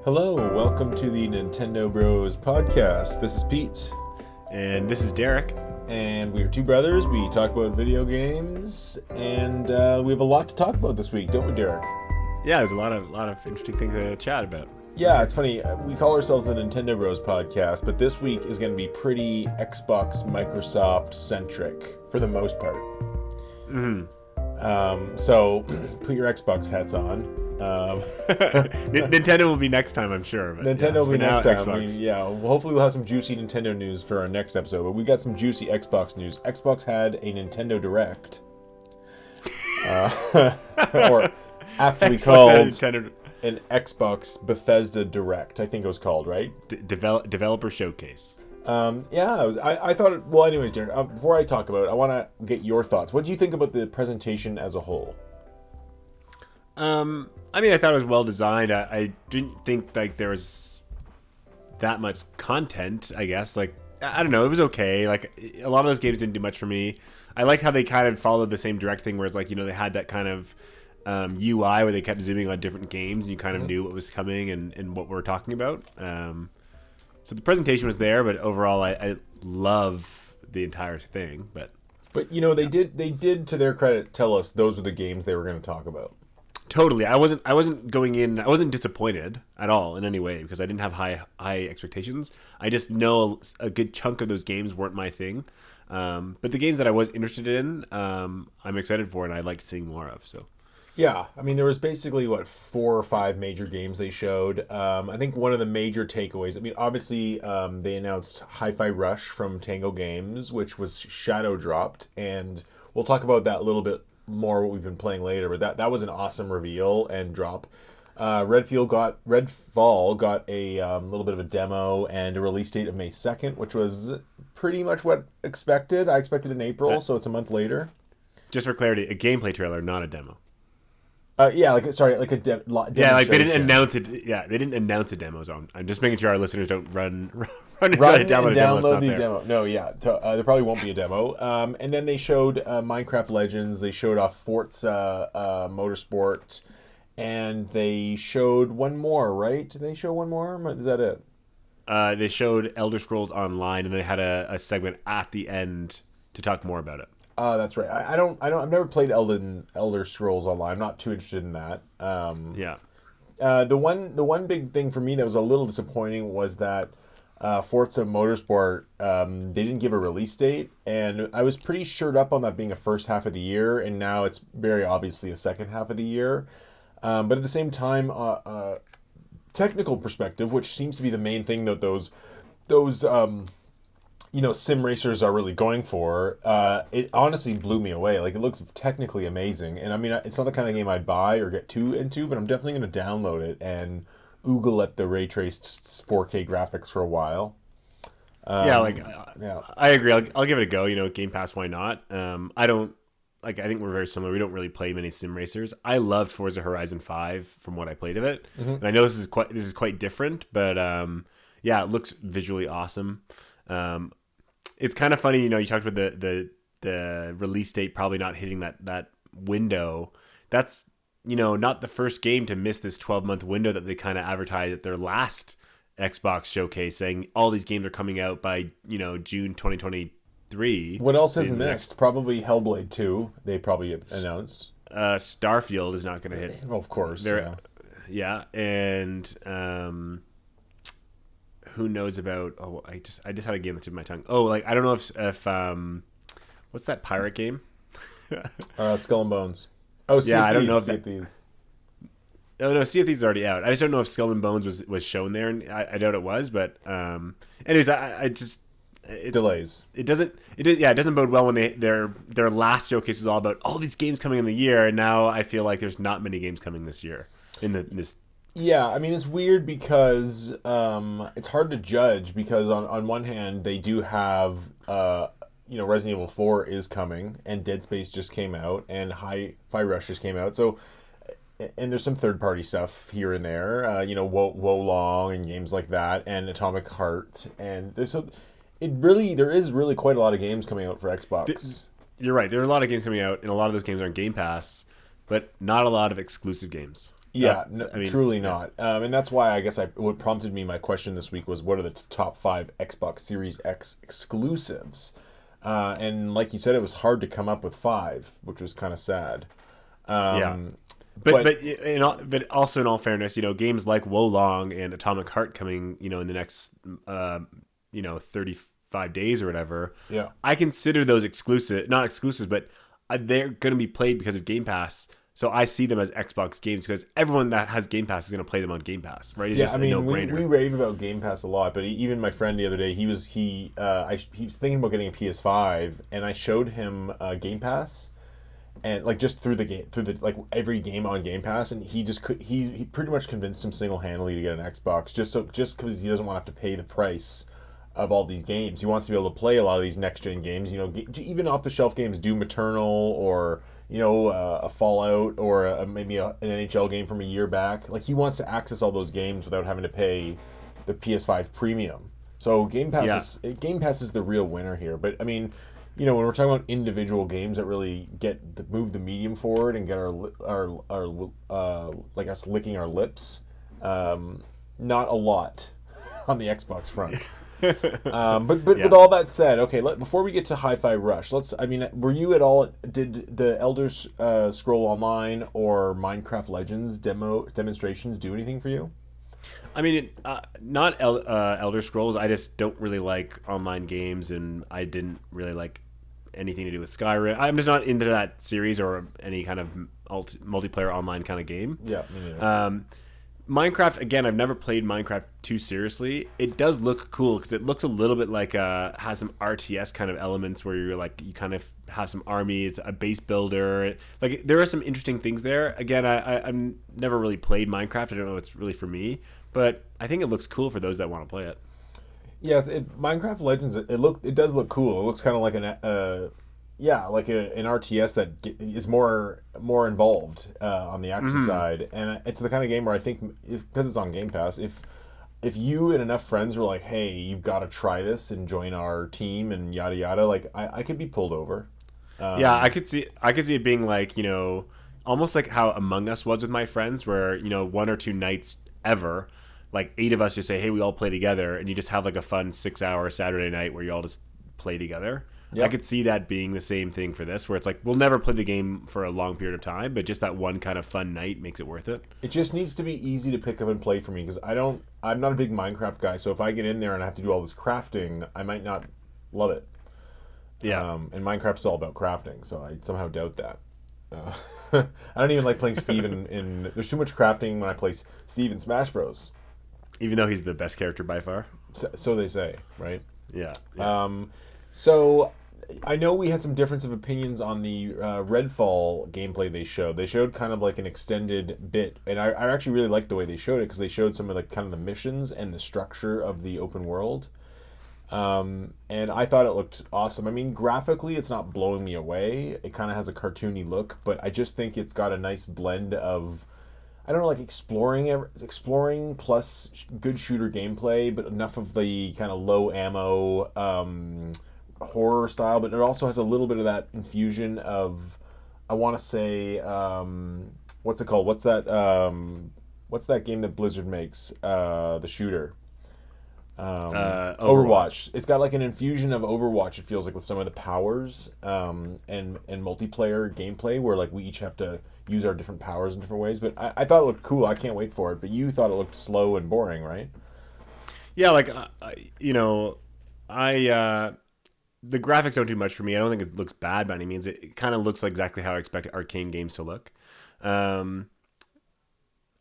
Hello, welcome to the Nintendo Bros podcast. This is Pete. And this is Derek. And we are two brothers. We talk about video games, and we have a lot to talk about this week, don't we, Derek? Yeah, there's a lot of interesting things to chat about. Yeah, it's funny. We call ourselves the Nintendo Bros podcast, but this week is going to be pretty Xbox, Microsoft centric for the most part. So put your Xbox hats on. Nintendo will be next time, I'm sure. But Nintendo will be next time. Xbox. Hopefully we'll have some juicy Nintendo news for our next episode. But we got some juicy Xbox news. Xbox had a Nintendo Direct, or aptly called an Xbox Bethesda Direct. I think it was called, right? Developer Showcase. I thought it, well, anyways, Darren, before I talk about it, I want to get your thoughts. What did you think about the presentation as a whole? I thought it was well designed. I didn't think like there was that much content, I guess. Like, I don't know, it was okay. Like, a lot of those games didn't do much for me. I liked how they kind of followed the same direct thing, where it's like, you know, they had that kind of UI where they kept zooming on different games and you kind of knew what was coming and what we're talking about. So the presentation was there, but overall I love the entire thing. But you know, they did to their credit tell us those are the games they were going to talk about. Totally. I wasn't going in. I wasn't disappointed at all in any way because I didn't have high expectations. I just know a good chunk of those games weren't my thing. But the games that I was interested in, I'm excited for, and I'd like to see more of. So. Yeah, I mean, there was basically, 4 or 5 major games they showed. I think one of the major takeaways, I mean, obviously, they announced Hi-Fi Rush from Tango Games, which was shadow dropped, and we'll talk about that a little bit more, what we've been playing later, but that was an awesome reveal and drop. Redfall got a little bit of a demo and a release date of May 2nd, which was pretty much what expected. I expected in April, so it's a month later. Just for clarity, a gameplay trailer, not a demo. Like a demonstration. They didn't announce it. Yeah, they didn't announce a demo zone. I'm just making sure our listeners don't run and download the demo. No, yeah, there probably won't be a demo. And then they showed Minecraft Legends. They showed off Forza Motorsport, and they showed one more. Right? Did they show one more? Is that it? They showed Elder Scrolls Online, and they had a segment at the end to talk more about it. That's right. I've never played Elder Scrolls Online. I'm not too interested in that. Yeah. The one big thing for me that was a little disappointing was that Forza Motorsport, they didn't give a release date, and I was pretty shored up on that being a first half of the year, and now it's very obviously a second half of the year. But at the same time, technical perspective, which seems to be the main thing that those sim racers are really going for, it honestly blew me away. Like, it looks technically amazing. And I mean, it's not the kind of game I'd buy or get too into, but I'm definitely going to download it and oogle at the ray traced 4K graphics for a while. I agree. I'll give it a go. You know, Game Pass, why not? I think we're very similar. We don't really play many sim racers. I loved Forza Horizon 5 from what I played of it. Mm-hmm. And I know this is quite different, but it looks visually awesome. It's kind of funny, you know, you talked about the release date probably not hitting that window. That's, you know, not the first game to miss this 12-month window that they kind of advertised at their last Xbox showcase, saying all these games are coming out by, you know, June 2023. What else has missed? Probably Hellblade 2, they probably announced. Starfield is not going to hit. Well, of course. Yeah, and who knows about? Oh, I just had a game that's in my tongue. Oh, like I don't know if what's that pirate game? Skull and Bones. Oh, yeah, I don't know if Sea of Thieves. Oh no, Sea of Thieves is already out. I just don't know if Skull and Bones was shown there, and I doubt it was. But anyways, delays. It doesn't bode well when their last showcase was all about all these games coming in the year, and now I feel like there's not many games coming this year in this. Yeah, I mean, it's weird because it's hard to judge because on one hand, they do have, Resident Evil 4 is coming, and Dead Space just came out, and Hi-Fi Rush just came out, so, and there's some third-party stuff here and there, Wo Long and games like that, and Atomic Heart, and there is really quite a lot of games coming out for Xbox. You're right, there are a lot of games coming out, and a lot of those games are on Game Pass, but not a lot of exclusive games. Yeah, I mean, truly yeah. not. And that's why I guess what prompted me my question this week was what are the top five Xbox Series X exclusives? And like you said, it was hard to come up with five, which was kind of sad. Yeah. Um, But but but also in all fairness, games like Wo Long and Atomic Heart coming, in the next 35 days or whatever, yeah, I consider those exclusive, not exclusives, but they're going to be played because of Game Pass. So I see them as Xbox games because everyone that has Game Pass is going to play them on Game Pass, right? It's yeah. just I a mean, we no-brainer. rave about Game Pass a lot, but even my friend the other day, he was thinking about getting a PS5, and I showed him Game Pass. And like just through the game, through the like every game on Game Pass, and he just could he pretty much convinced him single handedly to get an Xbox just because he doesn't want to have to pay the price of all these games. He wants to be able to play a lot of these next gen games. Even off the shelf games, Doom Eternal or a Fallout or maybe an NHL game from a year back. Like he wants to access all those games without having to pay the PS5 premium. So Yeah. Game Pass is the real winner here. But I mean, when we're talking about individual games that really move the medium forward and get our like us licking our lips, not a lot on the Xbox front. But Yeah. with all that said, okay, before we get to Hi-Fi Rush, were you at all, did the Elder Scroll Online or Minecraft Legends demonstrations do anything for you? I mean, not Elder Scrolls. I just don't really like online games, and I didn't really like anything to do with Skyrim. I'm just not into that series or any kind of multiplayer online kind of game. Yeah, me neither. Minecraft, again, I've never played Minecraft too seriously. It does look cool because it looks a little bit like has some RTS kind of elements where you kind of have some army. It's a base builder. Like there are some interesting things there. Again, I've never really played Minecraft. I don't know if it's really for me, but I think it looks cool for those that want to play it. Yeah, Minecraft Legends. It does look cool. It looks kind of like an RTS that is more involved on the action side, and it's the kind of game where I think because it's on Game Pass, if you and enough friends were like, hey, you've got to try this and join our team and yada yada, like I could be pulled over. Yeah, I could see it being like, almost like how Among Us was with my friends, where, one or two nights ever, like 8 of us just say, hey, we all play together, and you just have like a fun 6-hour Saturday night where you all just play together. Yep. I could see that being the same thing for this, where it's like we'll never play the game for a long period of time, but just that one kind of fun night makes it worth it. It just needs to be easy to pick up and play for me because I'm not a big Minecraft guy, so if I get in there and I have to do all this crafting, I might not love it. Yeah. And Minecraft's all about crafting, so I somehow doubt that. I don't even like playing Steve in. There's too much crafting when I play Steve in Smash Bros. Even though he's the best character by far. So they say, right? Yeah. Yeah. So I know we had some difference of opinions on the Redfall gameplay they showed. They showed kind of like an extended bit, and I actually really liked the way they showed it because they showed some of the kind of the missions and the structure of the open world. And I thought it looked awesome. I mean, graphically, it's not blowing me away. It kind of has a cartoony look, but I just think it's got a nice blend of, I don't know, like exploring plus good shooter gameplay, but enough of the kind of low ammo horror style. But it also has a little bit of that infusion of, I want to say, what's it called? What's that game that Blizzard makes? The shooter. Overwatch. It's got like an infusion of Overwatch. It feels like with some of the powers and multiplayer gameplay, where like we each have to use our different powers in different ways. But I thought it looked cool. I can't wait for it. But you thought it looked slow and boring, right? Yeah, like the graphics don't do much for me. I don't think it looks bad by any means. It kind of looks like exactly how I expect arcane games to look.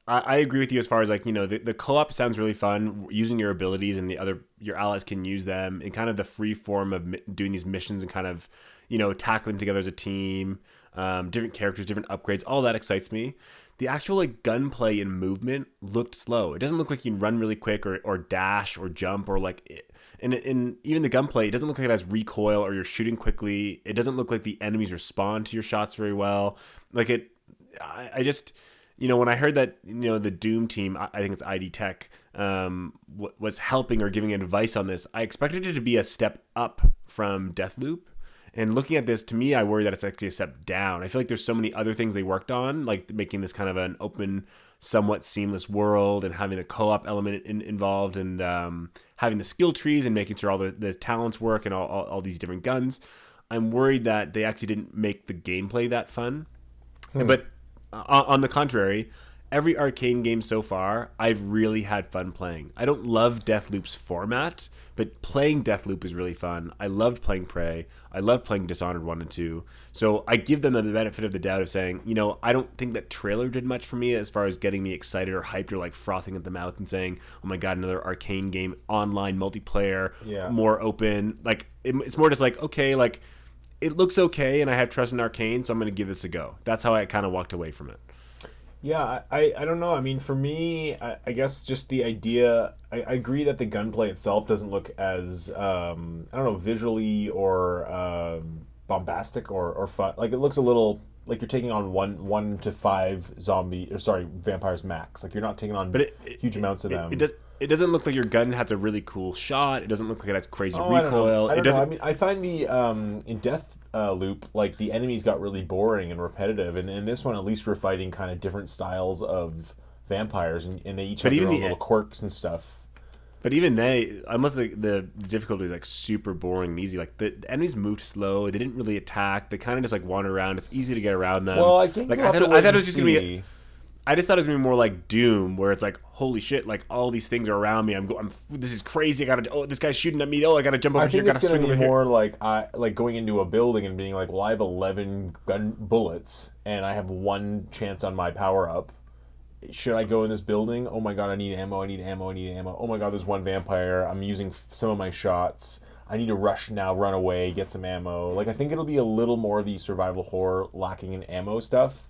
I agree with you as far as like, the co-op sounds really fun, using your abilities and your allies can use them in kind of the free form of doing these missions and kind of, tackling together as a team, different characters, different upgrades. All that excites me. The actual like gunplay and movement looked slow. It doesn't look like you can run really quick or dash or jump or like, and even the gunplay, it doesn't look like it has recoil or you're shooting quickly. It doesn't look like the enemies respond to your shots very well. Like I just, when I heard that, the Doom team, I think it's ID Tech, was helping or giving advice on this, I expected it to be a step up from Deathloop. And looking at this, to me, I worry that it's actually a step down. I feel like there's so many other things they worked on, like making this kind of an open, somewhat seamless world and having a co-op element involved, and having the skill trees and making sure all the talents work and all these different guns. I'm worried that they actually didn't make the gameplay that fun. But on the contrary, every Arcane game so far, I've really had fun playing. I don't love Deathloop's format, but playing Deathloop is really fun. I loved playing Prey. I loved playing Dishonored 1 and 2. So I give them the benefit of the doubt of saying, I don't think that trailer did much for me as far as getting me excited or hyped or like frothing at the mouth and saying, oh my God, another Arcane game, online, multiplayer, more open. Like, it's more just like, okay, like, it looks okay and I have trust in Arcane, so I'm going to give this a go. That's how I kind of walked away from it. Yeah, I don't know. I mean, for me, I guess just the idea. I agree that the gunplay itself doesn't look as I don't know, visually or bombastic or fun. Like, it looks a little like you're taking on 1 to 5 vampires max. Like, you're not taking on huge amounts of them. It doesn't look like your gun has a really cool shot. It doesn't look like it has crazy I recoil. don't know. I mean, I find the in Death Loop, like, the enemies got really boring and repetitive, and in this one, at least we're fighting kind of different styles of vampires, and they each have their own little quirks and stuff. But even unless the difficulty is like super boring and easy, like the enemies moved slow. They didn't really attack. They kind of just like wander around. It's easy to get around them. Well, I think like I thought it was just gonna be. I just thought it was gonna be more like Doom, where it's like, holy shit, like all these things are around me. This is crazy. This guy's shooting at me. Oh, I gotta jump over here. I think it's gonna be more like going into a building and being like, well, I have 11 gun bullets and I have 1 chance on my power up. Should I go in this building? Oh my God, I need ammo. Oh my God, there's 1 vampire. I'm using some of my shots. I need to rush now, run away, get some ammo. Like, I think it'll be a little more of the survival horror lacking in ammo stuff.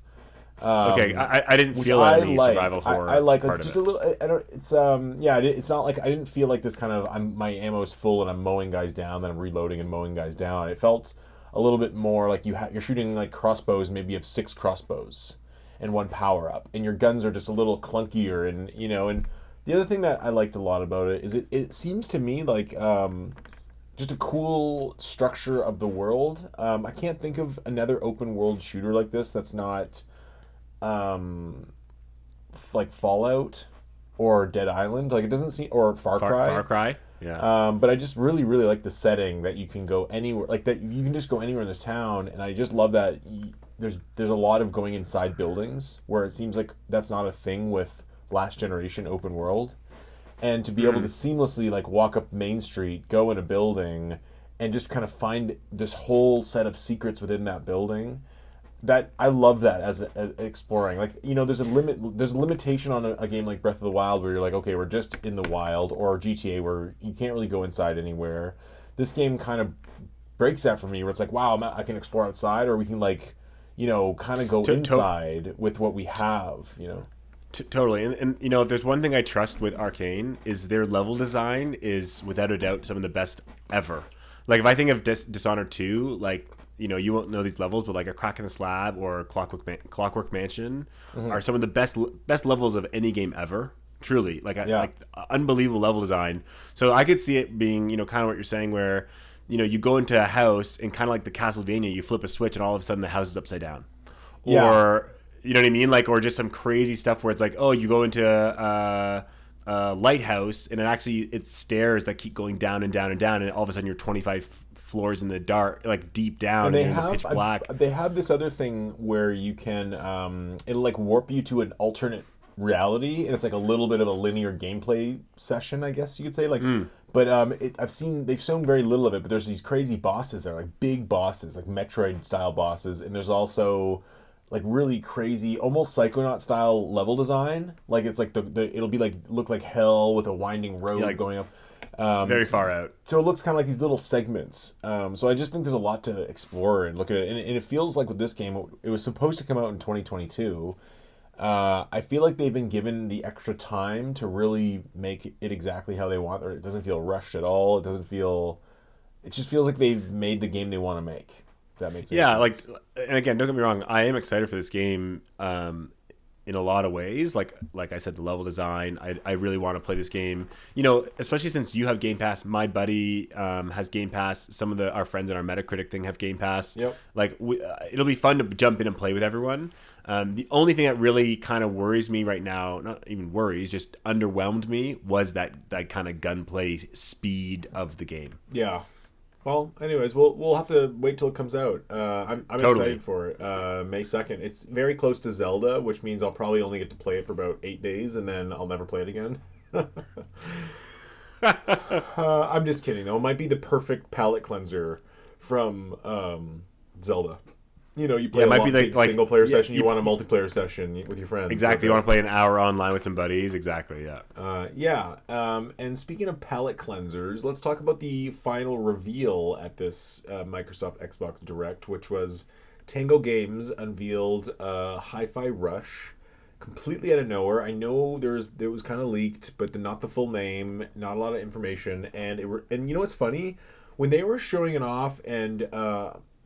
Okay, I didn't feel any survival horror. I like part just of it. a little. I don't. It's It's not like I didn't feel like this kind of. My ammo's full and I'm mowing guys down. Then I'm reloading and mowing guys down. It felt a little bit more like you're shooting like crossbows. Maybe you have 6 crossbows and 1 power up, and your guns are just a little clunkier. And and the other thing that I liked a lot about it is it seems to me like just a cool structure of the world. I can't think of another open world shooter like this that's not. Like Fallout or Dead Island, like it doesn't seem, or Far Cry, yeah. But I just really like the setting that you can go anywhere, like that you can just go anywhere in this town, and I just love that there's a lot of going inside buildings where it seems like that's not a thing with last generation open world, and to be able to seamlessly like walk up Main Street, go in a building, and just kind of find this whole set of secrets within that building. That I love that as exploring. Like, there's a limitation on a game like Breath of the Wild where you're like, okay, we're just in the wild, or GTA where you can't really go inside anywhere. This game kind of breaks that for me, where it's like, wow, I can explore outside, or we can like, kind of go inside with what we have, Totally. And if there's one thing I trust with Arcane is their level design is without a doubt some of the best ever. Like, if I think of Dishonored 2, like, you won't know these levels, but like a Crack in the Slab or Clockwork Mansion are some of the best levels of any game ever. Truly, like unbelievable level design. So I could see it being, kind of what you're saying, where you go into a house and kind of like the Castlevania, you flip a switch and all of a sudden the house is upside down, or you know what I mean, like, or just some crazy stuff where it's like, oh, you go into a lighthouse and it's stairs that keep going down and down and down, and all of a sudden you're 25 floors in the dark, like deep down, and in the pitch black. They have this other thing where you can it'll like warp you to an alternate reality, and it's like a little bit of a linear gameplay session, I guess you could say. Like, but they've shown very little of it. But there's these crazy bosses that are like big bosses, like Metroid style bosses, and there's also like really crazy, almost Psychonaut style level design. Like, it's like it'll be like look like hell with a winding road going up. Very far out. So it looks kind of like these little segments. So I just think there's a lot to explore and look at it. And it feels like with this game, it was supposed to come out in 2022. I feel like they've been given the extra time to really make it exactly how they want. Or it doesn't feel rushed at all. It just feels like they've made the game they want to make. If that makes sense. Yeah, like, and again, don't get me wrong, I am excited for this game. in a lot of ways. Like I said, the level design. I really want to play this game. Especially since you have Game Pass. My buddy has Game Pass. Some of our friends in our Metacritic thing have Game Pass. Yep. Like it'll be fun to jump in and play with everyone. The only thing that really kind of worries me right now, not even worries, just underwhelmed me, was that kind of gunplay speed of the game. Yeah. Well, anyways, we'll have to wait till it comes out. I'm Totally. excited for it. May 2nd. It's very close to Zelda, which means I'll probably only get to play it for about 8 days, and then I'll never play it again. I'm just kidding, though. It might be the perfect palate cleanser from Zelda. You play single player session. You want a multiplayer session with your friends. Exactly. You want to play an hour online with some buddies. Exactly. Yeah. And speaking of palate cleansers, let's talk about the final reveal at this Microsoft Xbox Direct, which was Tango Games unveiled Hi-Fi Rush completely out of nowhere. I know it was kind of leaked, but not the full name, not a lot of information, and you know what's funny? When they were showing it off, and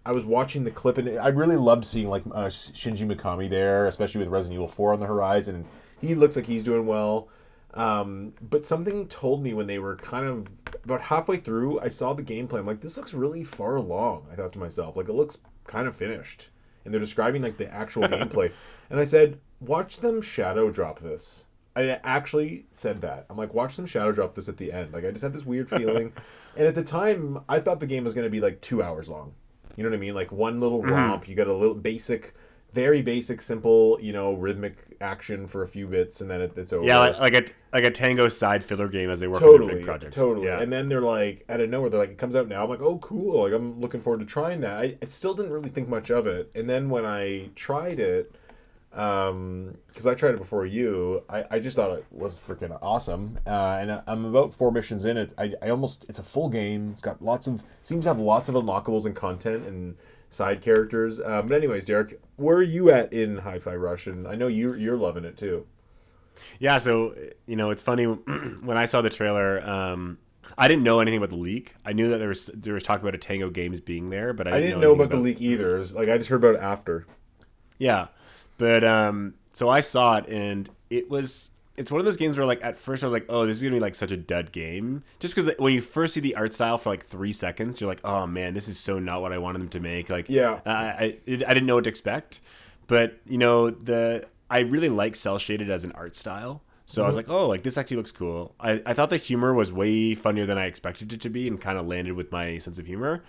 I was watching the clip, and I really loved seeing Shinji Mikami there, especially with Resident Evil 4 on the horizon. He looks like he's doing well. But something told me when they were kind of about halfway through, I saw the gameplay. I'm like, this looks really far along. I thought to myself, it looks kind of finished. And they're describing the actual gameplay. And I said, watch them shadow drop this. I actually said that. I'm like, watch them shadow drop this at the end. I just had this weird feeling. And at the time, I thought the game was going to be 2 hours long. You know what I mean? One little romp. You got a little very basic, simple, rhythmic action for a few bits, and then it's over. Yeah, like a Tango side filler game as they work on their big projects. Totally. Yeah. And then they're out of nowhere, they're it comes out now. I'm like, oh, cool. I'm looking forward to trying that. I still didn't really think much of it. And then when I tried it, because I tried it before you, I just thought it was freaking awesome. And I'm about 4 missions in it. It's a full game. It's got seems to have lots of unlockables and content and side characters. But anyways, Derek, where are you at in Hi-Fi Rush? And I know you're loving it too. Yeah, so it's funny when I saw the trailer. I didn't know anything about the leak. I knew that there was talk about a Tango Games being there, but I didn't know about the leak either. It was, I just heard about it after. Yeah. But so I saw it, and it's one of those games where at first I was like, oh, this is gonna be such a dud game, just because when you first see the art style for 3 seconds, you're like, oh man, this is so not what I wanted them to make. Yeah, I didn't know what to expect, but I really like cel shaded as an art style. So I was like, oh, this actually looks cool. I thought the humor was way funnier than I expected it to be, and kind of landed with my sense of humor.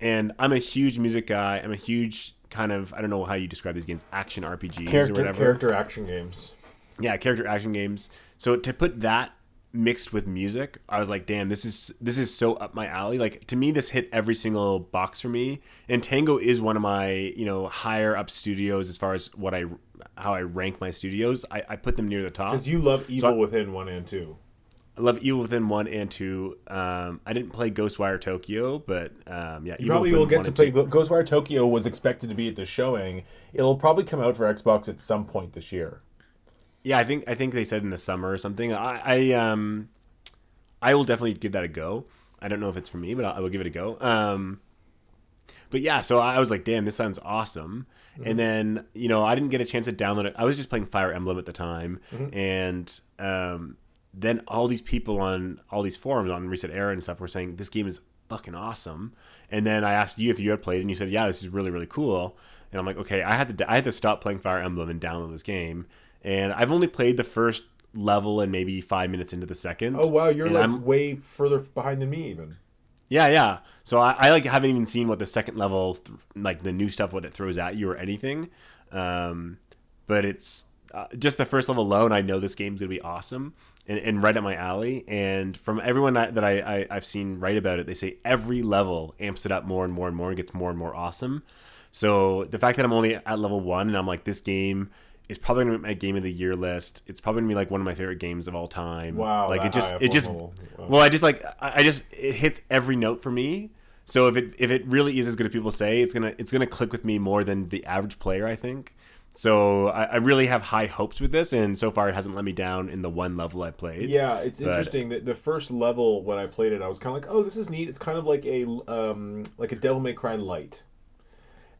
And I'm a huge music guy. I'm a huge kind of, I don't know how you describe these games, action RPGs or whatever. Character action games. Yeah, character action games. So to put that mixed with music, I was like, damn, this is so up my alley. To me, this hit every single box for me. And Tango is one of my, higher up studios as far as how I rank my studios. I put them near the top. Because you love Evil Within 1 and 2. I love Evil Within 1 and 2. I didn't play Ghostwire Tokyo, but yeah. You probably will get to play. Ghostwire Tokyo was expected to be at the showing. It'll probably come out for Xbox at some point this year. Yeah, I think they said in the summer or something. I will definitely give that a go. I don't know if it's for me, but I will give it a go. But yeah, so I was like, damn, this sounds awesome. Mm-hmm. And then, I didn't get a chance to download it. I was just playing Fire Emblem at the time. Mm-hmm. And then all these people on all these forums on Reset Era and stuff were saying, this game is fucking awesome. And then I asked you if you had played it, and you said, yeah, this is really, really cool. And I'm like, okay, I had to stop playing Fire Emblem and download this game. And I've only played the first level and maybe 5 minutes into the second. Oh, wow. You're way further behind than me even. Yeah. So I haven't even seen what the second level, the new stuff, what it throws at you or anything. But it's just the first level alone. I know this game's going to be awesome and right up my alley. And from everyone that I've seen write about it, they say every level amps it up more and more and more and gets more and more awesome. So the fact that I'm only at level 1 and I'm like, this game is probably going to be my game of the year list. It's probably going to be one of my favorite games of all time. Wow. It hits every note for me. So if it really is as good as people say, it's gonna click with me more than the average player, I think. So I really have high hopes with this, and so far it hasn't let me down in the one level I played. Yeah, it's interesting that the first level when I played it, I was kind of like, oh, this is neat. It's kind of like a Devil May Cry Light.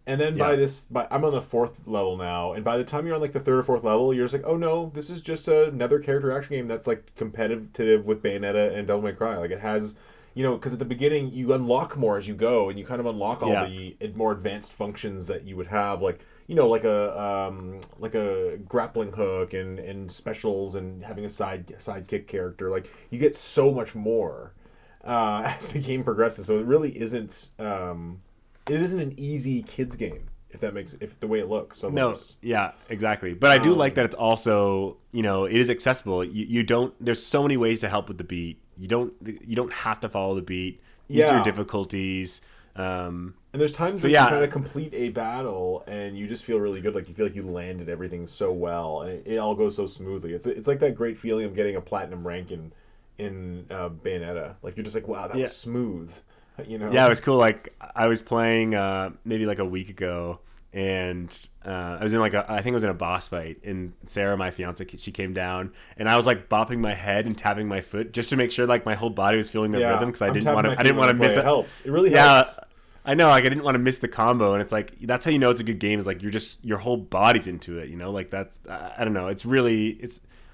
And then I'm on the 4th level now, and by the time you're on like the 3rd or 4th level, you're just like, oh no, this is just another character action game that's like competitive with Bayonetta and Devil May Cry. Like it has, because at the beginning you unlock more as you go, and you kind of unlock all the more advanced functions that you would have, like like a grappling hook and specials and having a sidekick character. Like you get so much more as the game progresses. So it really isn't. It isn't an easy kids game, if the way it looks. No, yeah, exactly. But I do like that it's also, it is accessible. You don't. There's so many ways to help with the beat. You don't have to follow the beat. Easier difficulties. And there's times when you kind of complete a battle and you just feel really good. Like you feel like you landed everything so well, and it all goes so smoothly. It's like that great feeling of getting a platinum rank in Bayonetta. Like you're just like, wow, that was smooth. Yeah, it was cool. Like I was playing maybe like a week ago, and I was in I think it was in a boss fight, and Sarah, my fiance, she came down, and I was like bopping my head and tapping my foot just to make sure like my whole body was feeling the rhythm, because I didn't want to miss it. It helps. It really helps. I know, like I didn't want to miss the combo, and it's like that's how you know it's a good game, is like your whole body's into it, like that's I don't know. It's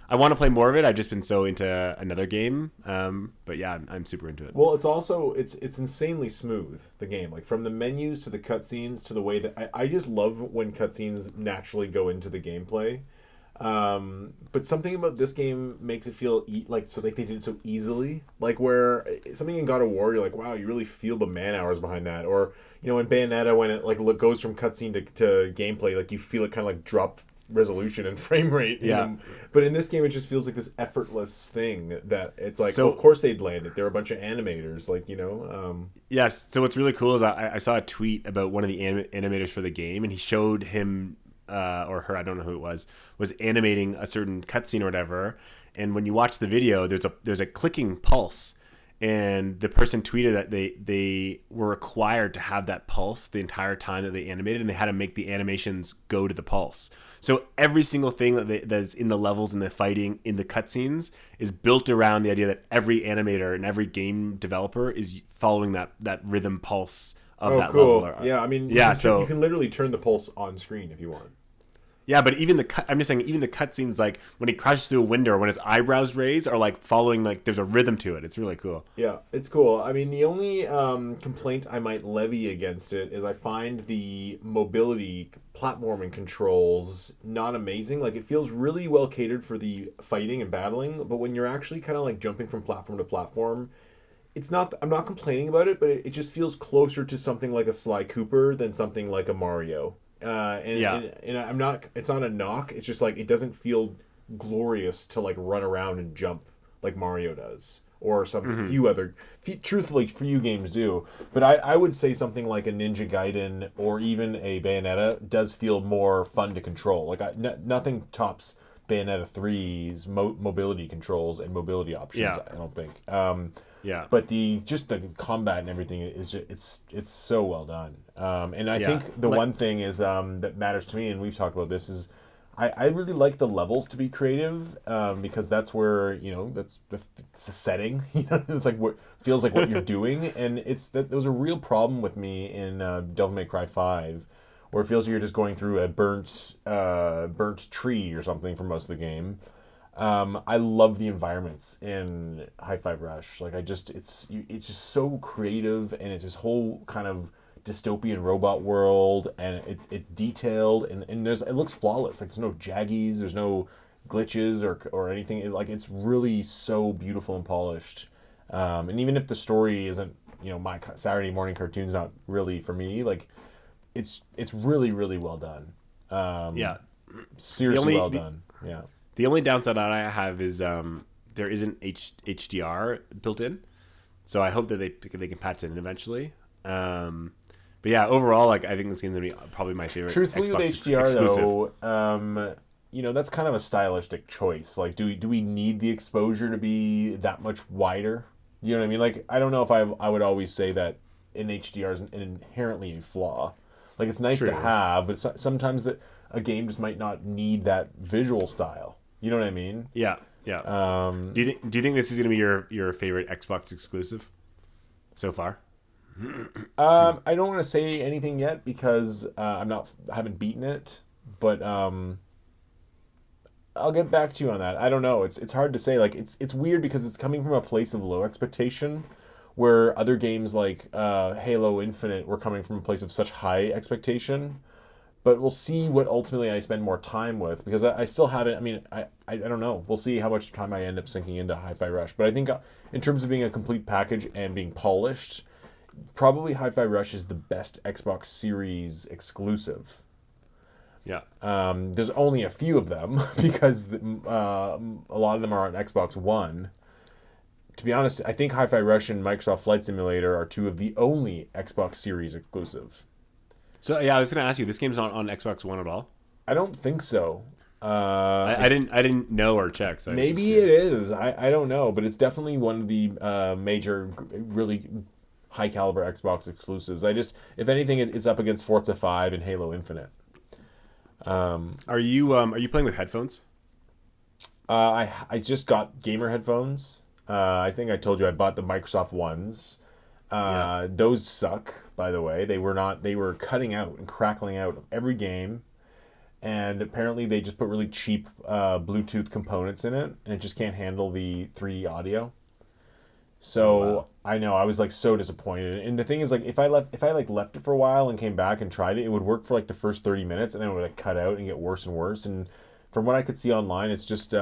I want to play more of it. I've just been so into another game, but yeah, I'm super into it. Well, it's also it's insanely smooth, the game, like from the menus to the cutscenes to the way that I just love when cutscenes naturally go into the gameplay. But something about this game makes it feel like they did it so easily. Like where something in God of War, you're like, wow, you really feel the man hours behind that. Or in Bayonetta, when it like goes from cutscene to gameplay, like you feel it kind of like drop resolution and frame rate. But in this game, it just feels like this effortless thing that it's like, of course they'd land it. They're a bunch of animators, Yes. So what's really cool is I saw a tweet about one of the animators for the game, and he showed him or her, I don't know who it was animating a certain cutscene or whatever. And when you watch the video, there's a clicking pulse. And the person tweeted that they were required to have that pulse the entire time that they animated, and they had to make the animations go to the pulse. So every single thing that's in the levels and the fighting in the cutscenes is built around the idea that every animator and every game developer is following that rhythm pulse of that level. Yeah, I mean, you can literally turn the pulse on screen if you want. Yeah, but I'm just saying, even the cutscenes, like when he crashes through a window or when his eyebrows raise, are like following, like there's a rhythm to it. It's really cool. Yeah, it's cool. I mean, the only complaint I might levy against it is I find the mobility platforming controls not amazing. Like it feels really well catered for the fighting and battling, but when you're actually kind of like jumping from platform to platform, it's not. I'm not complaining about it, but it just feels closer to something like a Sly Cooper than something like a Mario. And I'm not. It's not a knock. It's just like it doesn't feel glorious to like run around and jump like Mario does, or some truthfully, few games do. But I would say something like a Ninja Gaiden or even a Bayonetta does feel more fun to control. Like nothing tops Bayonetta 3's mobility controls and mobility options. Yeah. I don't think. But the combat and everything is just, it's so well done. And I think the one thing is that matters to me, and we've talked about this, is I really like the levels to be creative, because that's where it's the setting. It's like what feels like what you're doing, and there was a real problem with me in Devil May Cry 5, where it feels like you're just going through a burnt tree or something for most of the game. I love the environments in Hi-Fi Rush. Like it's just so creative, and it's this whole kind of dystopian robot world, and it's detailed, and it looks flawless. Like there's no jaggies, there's no glitches or anything. It's really so beautiful and polished. And even if the story isn't, my Saturday morning cartoon's not really for me, like it's really, really well done. Seriously well done. Yeah. The only downside that I have is there isn't HDR built in, so I hope that they can patch it in eventually. But yeah, overall, like I think this game's gonna be probably my favorite. Truthfully, Xbox with HDR exclusive. though, that's kind of a stylistic choice. Like, do we need the exposure to be that much wider? You know what I mean? Like, I don't know if I would always say that in HDR is inherently a flaw. Like, it's nice to have, but sometimes a game just might not need that visual style. You know what I mean? Yeah. Do you think this is gonna be your favorite Xbox exclusive so far? I don't want to say anything yet because I haven't beaten it, but I'll get back to you on that. I don't know. It's hard to say. Like it's weird because it's coming from a place of low expectation, where other games like Halo Infinite were coming from a place of such high expectation. But we'll see what ultimately I spend more time with because I still haven't. I mean, I don't know. We'll see how much time I end up sinking into Hi-Fi Rush. But I think in terms of being a complete package and being polished, probably Hi-Fi Rush is the best Xbox Series exclusive. Yeah. There's only a few of them because a lot of them are on Xbox One. To be honest, I think Hi-Fi Rush and Microsoft Flight Simulator are two of the only Xbox Series exclusive. So yeah, I was going to ask you. This game's not on Xbox One at all. I don't think so. I didn't know or check. So Maybe it is. I don't know, but it's definitely one of the major, really high caliber Xbox exclusives. If anything, it's up against Forza 5 and Halo Infinite. Are you playing with headphones? I just got gamer headphones. I think I told you I bought the Microsoft ones. Those suck, by the way. They were cutting out and crackling out every game. And apparently they just put really cheap Bluetooth components in it, and it just can't handle the 3D audio. So wow. I know I was like so disappointed. And the thing is, like, if I left it for a while and came back and tried it, it would work for like the first 30 minutes, and then it would like cut out and get worse and worse. And from what I could see online, it's just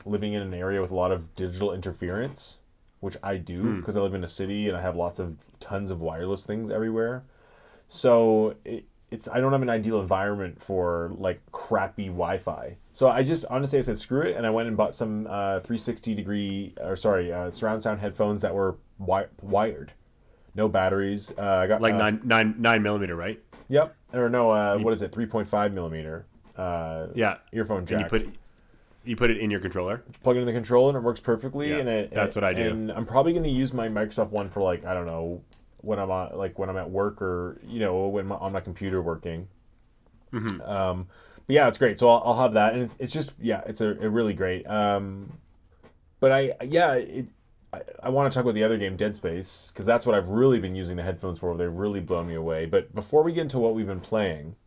living in an area with a lot of digital interference, which I do because I live in a city and I have tons of wireless things everywhere. So I don't have an ideal environment for like crappy Wi-Fi. So I said screw it, and I went and bought some 360 surround sound headphones that were wired, no batteries. I got like 9mm, right? Yep. Or no, what is it? 3.5 millimeter. Earphone jack. And you put it in your controller. Plug it in the controller and it works perfectly. Yeah, that's what I do. And I'm probably going to use my Microsoft one for like, I don't know, when I'm at work or on my computer working. Mm-hmm. But yeah, it's great. So I'll have that, and it's just it's a really great. But I want to talk about the other game, Dead Space, because that's what I've really been using the headphones for. They've really blown me away. But before we get into what we've been playing,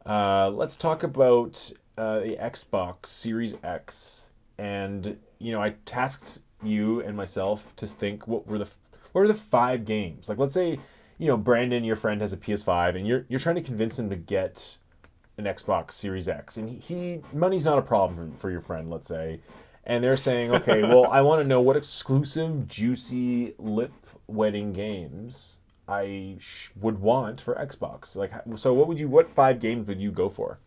let's talk about the Xbox Series X. And I tasked you and myself to think what were the 5 games. Like, let's say Brandon, your friend, has a PS5, and you're trying to convince him to get an Xbox Series X, and money's not a problem for your friend, let's say. And they're saying, okay, well, I want to know what exclusive, juicy, lip-wetting games I would want for Xbox. Like, so what 5 games would you go for?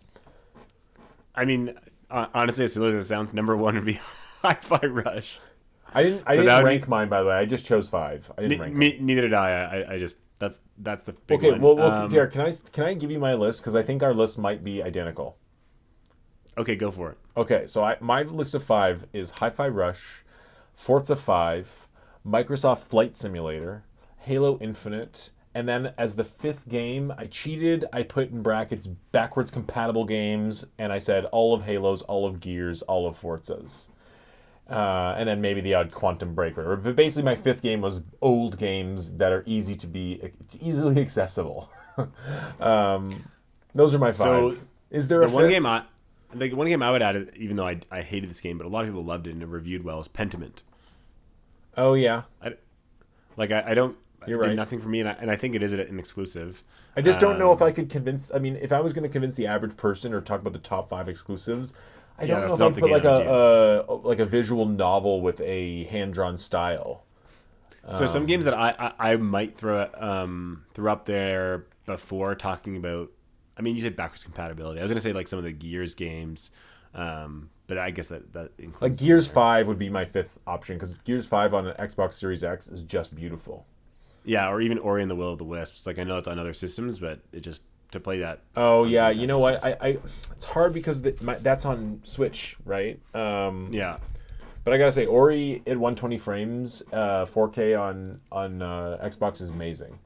I mean, honestly, as silly as it sounds, number 1 would be Hi-Fi Rush. I didn't rank mine, by the way. I just chose 5. I didn't rank them. Neither did I. I just that's the big one. Okay, well, Derek, can I give you my list, because I think our list might be identical. Okay, go for it. Okay, so my list of 5 is Hi-Fi Rush, Forza 5, Microsoft Flight Simulator, Halo Infinite, and then as the 5th game, I cheated. I put in brackets backwards compatible games, and I said all of Halos, all of Gears, all of Forzas. And then maybe the odd Quantum Breaker. But basically my 5th game was old games that are easily accessible. Those are my 5. So is there a 5th? The one game I would add, even though I hated this game, but a lot of people loved it and it reviewed well, is Pentiment. Oh, yeah. I don't... You're right. Did nothing for me, and I think it is an exclusive. I just don't know if I could convince... I mean, if I was going to convince the average person or talk about the top 5 exclusives... I don't know if I'd put like a visual novel with a hand-drawn style. So some games that I might throw up there before talking about... I mean, you said backwards compatibility. I was going to say like some of the Gears games, but I guess that includes... Like Gears 5 would be my 5th option, because Gears 5 on an Xbox Series X is just beautiful. Yeah, or even Ori and the Will of the Wisps. Like, I know it's on other systems, but it just... to play that. Oh yeah, you know what? I it's hard because that's on Switch, right? Yeah. But I gotta say, Ori at 120 frames, 4K on Xbox is amazing.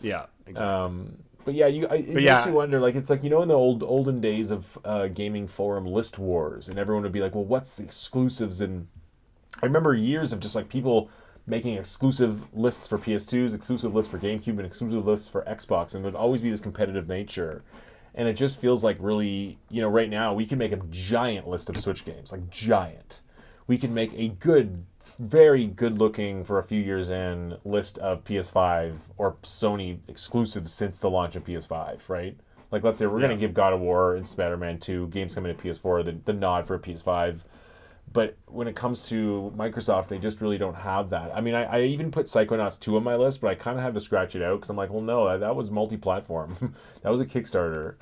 Yeah, exactly. But yeah, it makes you wonder. Like, it's like, in the olden days of gaming forum list wars, and everyone would be like, "Well, what's the exclusives?" And I remember years of just like people making exclusive lists for PS2s, exclusive lists for GameCube, and exclusive lists for Xbox, and there'd always be this competitive nature. And it just feels like really, right now we can make a giant list of Switch games, like giant. We can make a good, very good looking for a few years in list of PS5 or Sony exclusives since the launch of PS5, right? Like, let's say we're going to give God of War and Spider-Man 2 games coming to PS4 the nod for a PS5. But when it comes to Microsoft, they just really don't have that. I mean, I even put Psychonauts 2 on my list, but I kind of had to scratch it out because I'm like, well, no, that was multi-platform. That was a Kickstarter.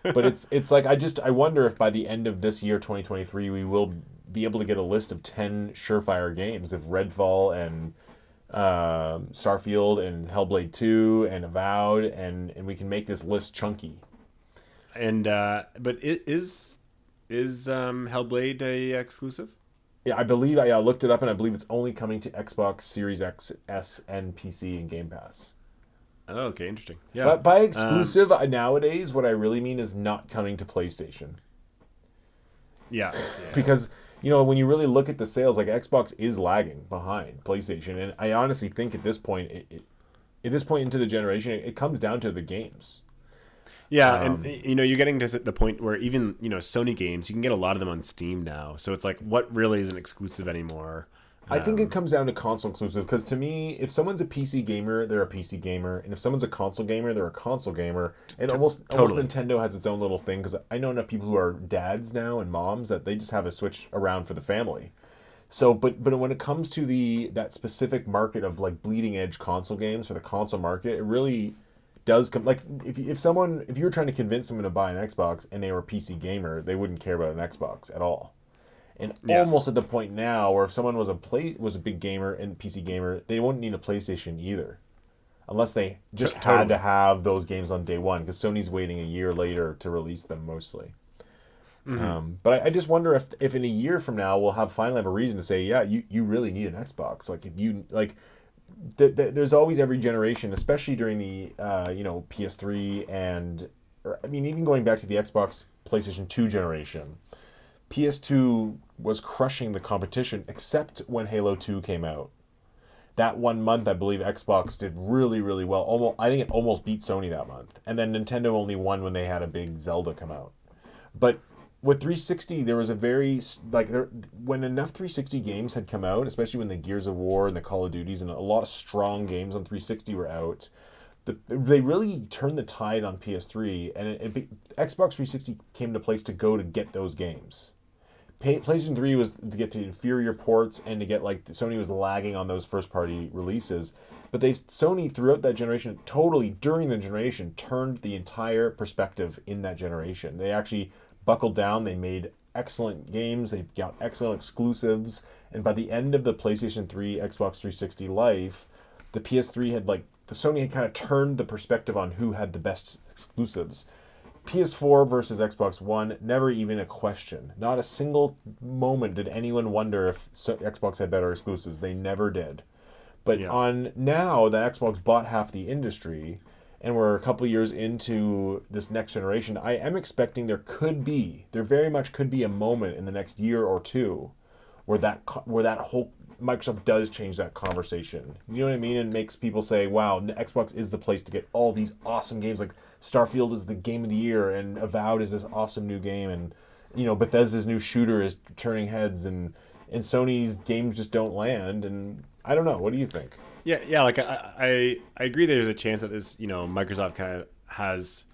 But it's like, I wonder if by the end of this year, 2023, we will be able to get a list of 10 surefire games of Redfall and Starfield and Hellblade 2 and Avowed, and we can make this list chunky. And but is Hellblade a exclusive? Yeah, I believe I looked it up, and I believe it's only coming to Xbox Series X, S, and PC and Game Pass. Oh, okay, interesting. Yeah. But by exclusive, nowadays, what I really mean is not coming to PlayStation. Yeah. Because, when you really look at the sales, like Xbox is lagging behind PlayStation, and I honestly think at this point, at this point into the generation, it comes down to the games. Yeah, and you're getting to the point where even Sony games, you can get a lot of them on Steam now. So it's like, what really isn't exclusive anymore? I think it comes down to console exclusive, because to me, if someone's a PC gamer, they're a PC gamer, and if someone's a console gamer, they're a console gamer. And almost Nintendo has its own little thing, because I know enough people who are dads now and moms that they just have a Switch around for the family. So, but when it comes to that specific market of like bleeding edge console games for the console market, it really does come, like, if you were trying to convince someone to buy an Xbox and they were a PC gamer, they wouldn't care about an Xbox at all. And almost at the point now where if someone was a big gamer and PC gamer, they wouldn't need a PlayStation either, unless they just had to have those games on day one, because Sony's waiting a year later to release them mostly. Mm-hmm. But I just wonder if in a year from now we'll finally have a reason to say, yeah, you really need an Xbox. Like, if you like. There's always every generation, especially during the PS3 even going back to the Xbox PlayStation 2 generation. PS2 was crushing the competition, except when Halo 2 came out. That 1 month, I believe Xbox did really, really well. I think it almost beat Sony that month. And then Nintendo only won when they had a big Zelda come out. But with 360, there was a very, when enough 360 games had come out, especially when the Gears of War and the Call of Duties and a lot of strong games on 360 were out, they really turned the tide on PS3, and Xbox 360 came to place to get those games. PlayStation 3 was to get to inferior ports and to get, like, Sony was lagging on those first-party releases. But Sony, throughout that generation, totally, during the generation, turned the entire perspective in that generation. They actually buckled down, they made excellent games, they got excellent exclusives, and by the end of the PlayStation 3, Xbox 360 life, the PS3 had, the Sony had kind of turned the perspective on who had the best exclusives. PS4 versus Xbox One, never even a question. Not a single moment did anyone wonder if Xbox had better exclusives. They never did. But on now that Xbox bought half the industry, and we're a couple years into this next generation, I am expecting there very much could be a moment in the next year or two where that whole Microsoft does change that conversation. You know what I mean? And makes people say, wow, Xbox is the place to get all these awesome games. Like Starfield is the game of the year, and Avowed is this awesome new game, and Bethesda's new shooter is turning heads, and Sony's games just don't land. And I don't know. What do you think? Yeah. Like I agree that there's a chance that this, Microsoft kind of has,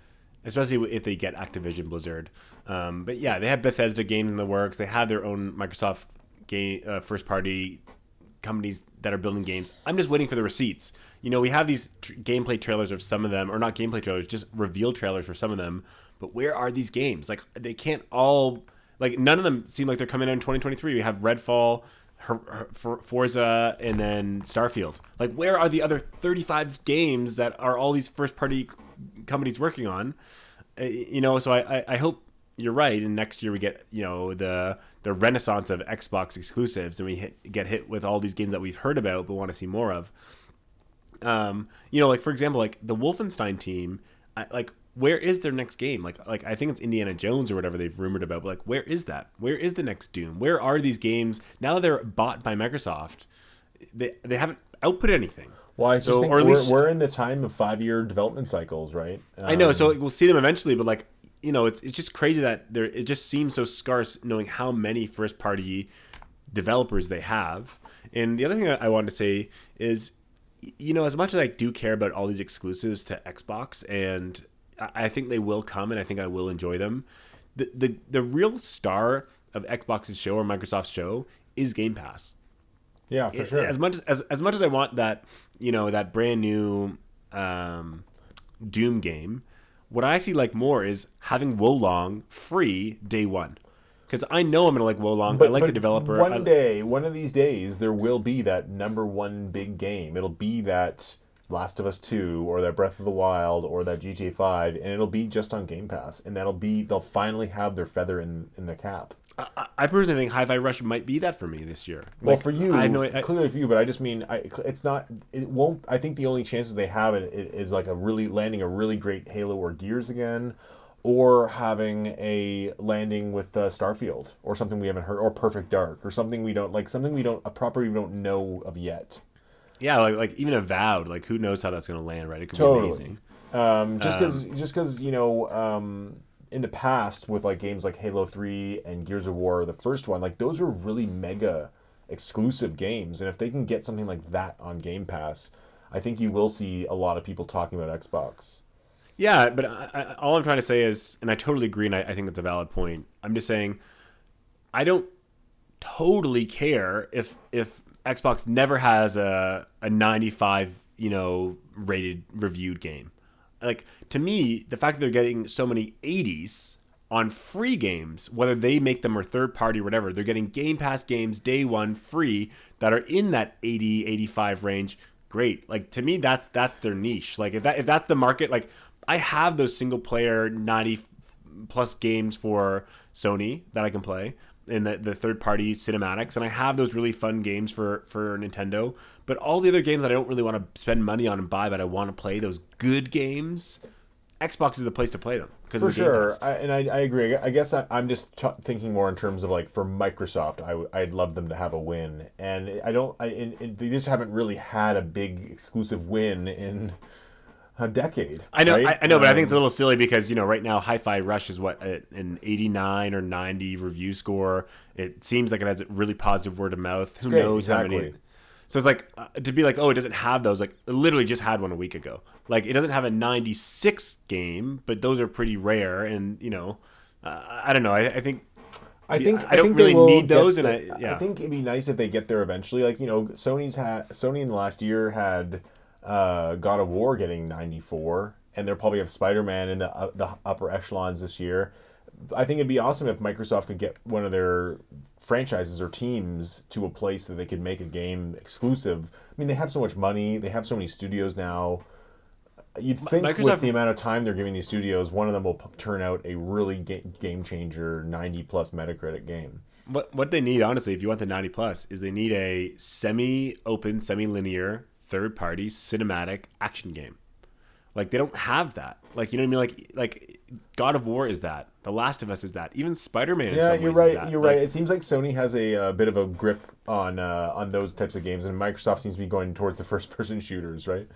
especially if they get Activision Blizzard. But yeah, they have Bethesda games in the works. They have their own Microsoft game first party companies that are building games. I'm just waiting for the receipts. We have these gameplay trailers of some of them, or not gameplay trailers, just reveal trailers for some of them. But where are these games? Like, they can't all, like, none of them seem like they're coming out in 2023. We have Redfall, Forza, and then Starfield. Like, where are the other 35 games that are all these first party companies working on? So I hope you're right, and next year we get the renaissance of Xbox exclusives, and we get hit with all these games that we've heard about but want to see more of. Like, for example, like the Wolfenstein team, where is their next game? Like I think it's Indiana Jones or whatever they've rumored about, but like, where is that? Where is the next Doom? Where are these games now that they're bought by Microsoft? they haven't output anything. Well, I just So, think or at least we're in the time of 5-year development cycles, right? I know. So we'll see them eventually, but like it's just crazy that there. It just seems so scarce, knowing how many first party developers they have. And the other thing I wanted to say is, as much as I do care about all these exclusives to Xbox, and I think they will come, and I think I will enjoy them. The real star of Xbox's show or Microsoft's show is Game Pass. Yeah, for sure. As much as I want that, that brand new Doom game, what I actually like more is having Wolong free day one. Because I know I'm going to like Wolong. I like the developer. One of these days, there will be that number one big game. It'll be that Last of Us 2 or that Breath of the Wild or that GTA 5, and it'll be just on Game Pass. And they'll finally have their feather in the cap. I personally think Hi-Fi Rush might be that for me this year. Well, for you, clearly for you, but I just mean it's not. It won't. I think the only chances they have it is like landing a really great Halo or Gears again, or having a landing with Starfield or something we haven't heard, or Perfect Dark or something a property we don't know of yet. Yeah, like even Avowed, like who knows how that's going to land, right? It could be amazing. Just because in the past with like games like Halo 3 and Gears of War, the first one, like those were really mega exclusive games, and if they can get something like that on Game Pass, I think you will see a lot of people talking about Xbox. Yeah, but all I'm trying to say is, and I totally agree, and I think that's a valid point. I'm just saying, I don't totally care if Xbox never has a 95 rated reviewed game. Like, to me, the fact that they're getting so many 80s on free games, whether they make them or third party or whatever, they're getting Game Pass games day one free that are in that 80, 85 range. Great. Like, to me, that's their niche. Like, if that's the market, like, I have those single player 90 plus games for Sony that I can play in the third party cinematics, and I have those really fun games for Nintendo, but all the other games that I don't really want to spend money on and buy, but I want to play those good games, Xbox is the place to play them because for sure. I agree. I guess I'm just thinking more in terms of like for Microsoft, I'd love them to have a win, and they just haven't really had a big exclusive win in a decade. I know, right? I know, but I think it's a little silly because right now Hi-Fi Rush is what an 89 or 90 review score. It seems like it has a really positive word of mouth. Who knows how many? So it's like to be like, oh, it doesn't have those. Like, it literally just had one a week ago. Like, it doesn't have a 96 game, but those are pretty rare. And I don't know. I think I don't really need those. I think it'd be nice if they get there eventually. Like Sony in the last year had God of War getting 94, and they'll probably have Spider-Man in the upper echelons this year. I think it'd be awesome if Microsoft could get one of their franchises or teams to a place that they could make a game exclusive. I mean, they have so much money. They have so many studios now. You'd think with the amount of time they're giving these studios, one of them will turn out a really game changer, 90-plus Metacritic game. What they need, honestly, if you want the 90-plus, is they need a semi-open, semi-linear, third-party, cinematic action game. Like, they don't have that. Like, you know what I mean? Like God of War is that. The Last of Us is that. Even Spider-Man in some ways you're right. is that. You're right. It seems like Sony has a bit of a grip on those types of games, and Microsoft seems to be going towards the first-person shooters, right?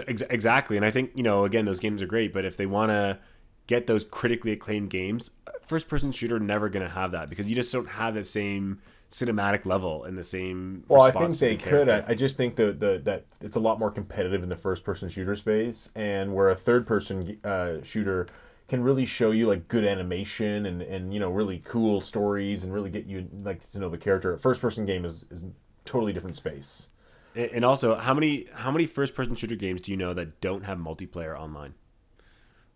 Exactly. And I think, again, those games are great, but if they want to get those critically acclaimed games, first-person shooter never going to have that because you just don't have the same cinematic level and the same. Well, I think they could. I just think that it's a lot more competitive in the first-person shooter space, and where a third-person shooter can really show you like good animation and really cool stories and really get you like to know the character. A first-person game is a totally different space. And also, how many first-person shooter games do you know that don't have multiplayer online?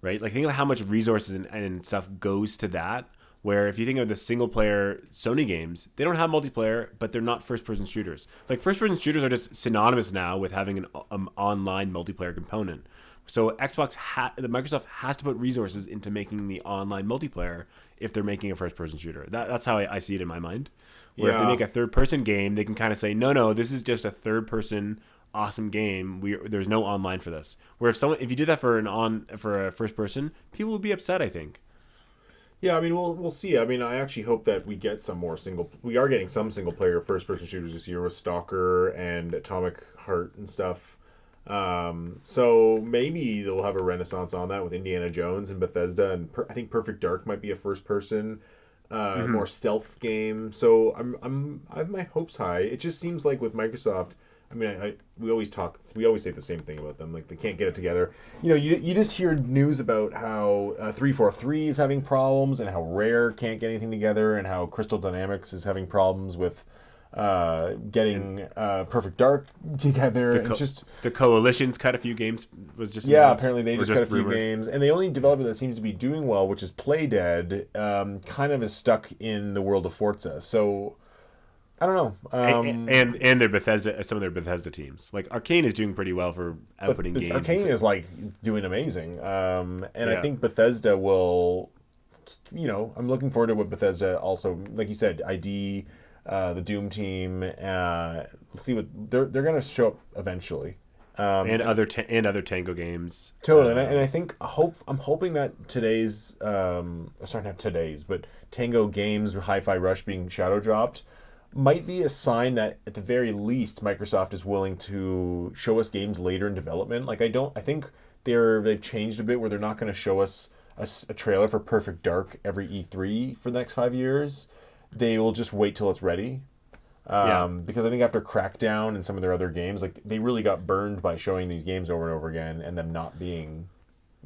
Right? Like, think of how much resources and stuff goes to that. Where if you think of the single-player Sony games, they don't have multiplayer, but they're not first-person shooters. Like, first-person shooters are just synonymous now with having an online multiplayer component. So Microsoft has to put resources into making the online multiplayer if they're making a first-person shooter. That's how I see it in my mind. Where if they make a third-person game, they can kind of say, no, this is just a third-person awesome game. There's no online for this. Where if you did that for a first-person, people would be upset, I think. Yeah, I mean, we'll see. I mean, I actually hope that we get some more single. We are getting some single player first person shooters this year with Stalker and Atomic Heart and stuff. So maybe they'll have a renaissance on that with Indiana Jones and Bethesda, and I think Perfect Dark might be a first person, more stealth game. So I have my hopes high. It just seems like with Microsoft. I mean, we always say the same thing about them. Like they can't get it together. You just hear news about how 343 is having problems, and how Rare can't get anything together, and how Crystal Dynamics is having problems with getting Perfect Dark together. The Coalition's cut a few games. Was just announced, apparently they just cut a few rumored. games, and the only developer that seems to be doing well, which is Playdead, kind of is stuck in the world of Forza. So. I don't know. And their Bethesda, some of their Bethesda teams. Like Arcane is doing pretty well for outputting games. Arcane is like doing amazing. I think Bethesda will, I'm looking forward to what Bethesda also, like you said, ID, the Doom team. Let's see what they're going to show up eventually. And other Tango games. Totally, and I think I'm hoping that but Tango Games, Hi-Fi Rush being shadow dropped, might be a sign that at the very least Microsoft is willing to show us games later in development. Like I think they've changed a bit where they're not going to show us a trailer for Perfect Dark every E3 for the next 5 years. They will just wait till it's ready. Because I think after Crackdown and some of their other games, like they really got burned by showing these games over and over again and them not being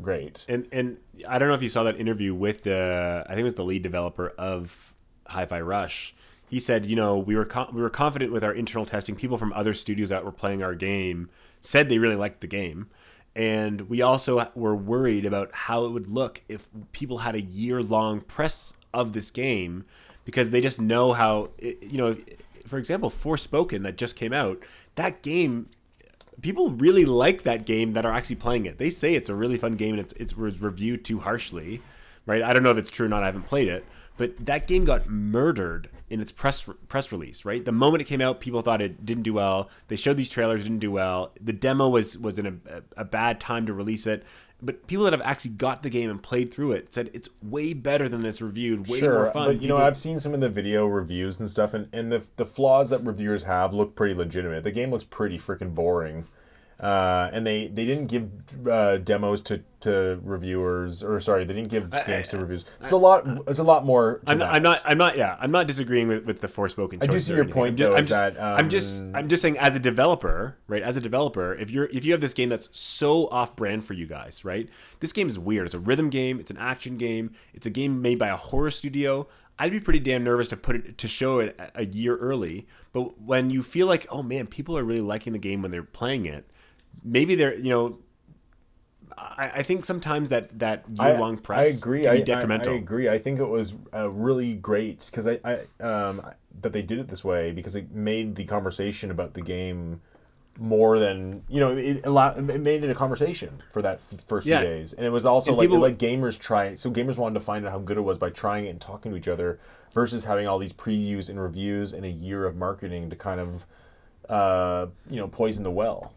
great. And I don't know if you saw that interview with I think it was the lead developer of Hi-Fi Rush. He said, we were confident with our internal testing. People from other studios that were playing our game said they really liked the game. And we also were worried about how it would look if people had a year-long press of this game, because they just know how, for example, Forspoken that just came out, that game, people really like that game that are actually playing it. They say it's a really fun game and it's reviewed too harshly, right? I don't know if it's true or not. I haven't played it. But that game got murdered in its press release, right? The moment it came out, people thought it didn't do well. They showed these trailers, didn't do well. The demo was in a bad time to release it. But people that have actually got the game and played through it said it's way better than it's reviewed, way more fun. But, I've seen some of the video reviews and stuff, and the flaws that reviewers have look pretty legitimate. The game looks pretty freaking boring. And they didn't give demos to reviewers, or sorry, they didn't give games to reviews. It's a lot more. I'm not disagreeing with the Forspoken choice. I do see your point, though. I'm just saying, as a developer, right? As a developer, if you have this game that's so off-brand for you guys, right? This game is weird. It's a rhythm game. It's an action game. It's a game made by a horror studio. I'd be pretty damn nervous to show it a year early. But when you feel like, oh man, people are really liking the game when they're playing it. Maybe they're, I think sometimes that year-long press can be detrimental. I agree. I think it was really great because that they did it this way, because it made the conversation about the game more than, it made it a conversation for that first few days. And it was also like gamers gamers wanted to find out how good it was by trying it and talking to each other, versus having all these previews and reviews and a year of marketing to kind of, poison the well.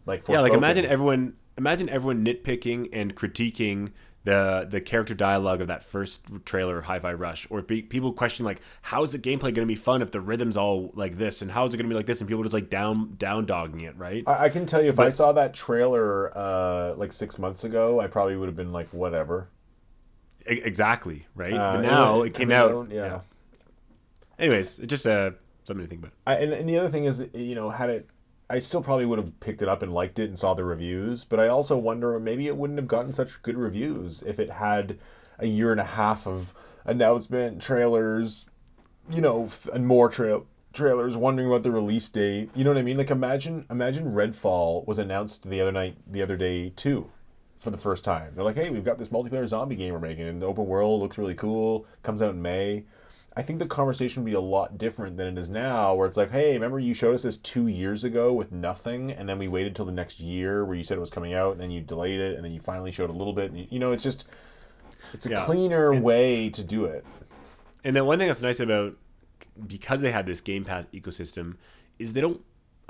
Imagine everyone nitpicking and critiquing the character dialogue of that first trailer of Hi-Fi Rush, or people question like, how is the gameplay going to be fun if the rhythm's all like this, and how is it going to be like this, and people just like down dogging it, right? I can tell you, if I saw that trailer 6 months ago, I probably would have been like, whatever. Exactly, right? But now it came out. Yeah. Anyways, it's just something to think about. And the other thing is, I still probably would have picked it up and liked it and saw the reviews, but I also wonder maybe it wouldn't have gotten such good reviews if it had a year and a half of announcement, trailers, and more trailers, wondering about the release date. You know what I mean? Like imagine Redfall was announced the other day too, for the first time. They're like, hey, we've got this multiplayer zombie game we're making, and the open world looks really cool, comes out in May. I think the conversation would be a lot different than it is now, where it's like, hey, remember you showed us this 2 years ago with nothing, and then we waited till the next year where you said it was coming out, and then you delayed it, and then you finally showed a little bit. And, it's a cleaner way to do it. And then one thing that's nice about, because they had this Game Pass ecosystem, is they don't,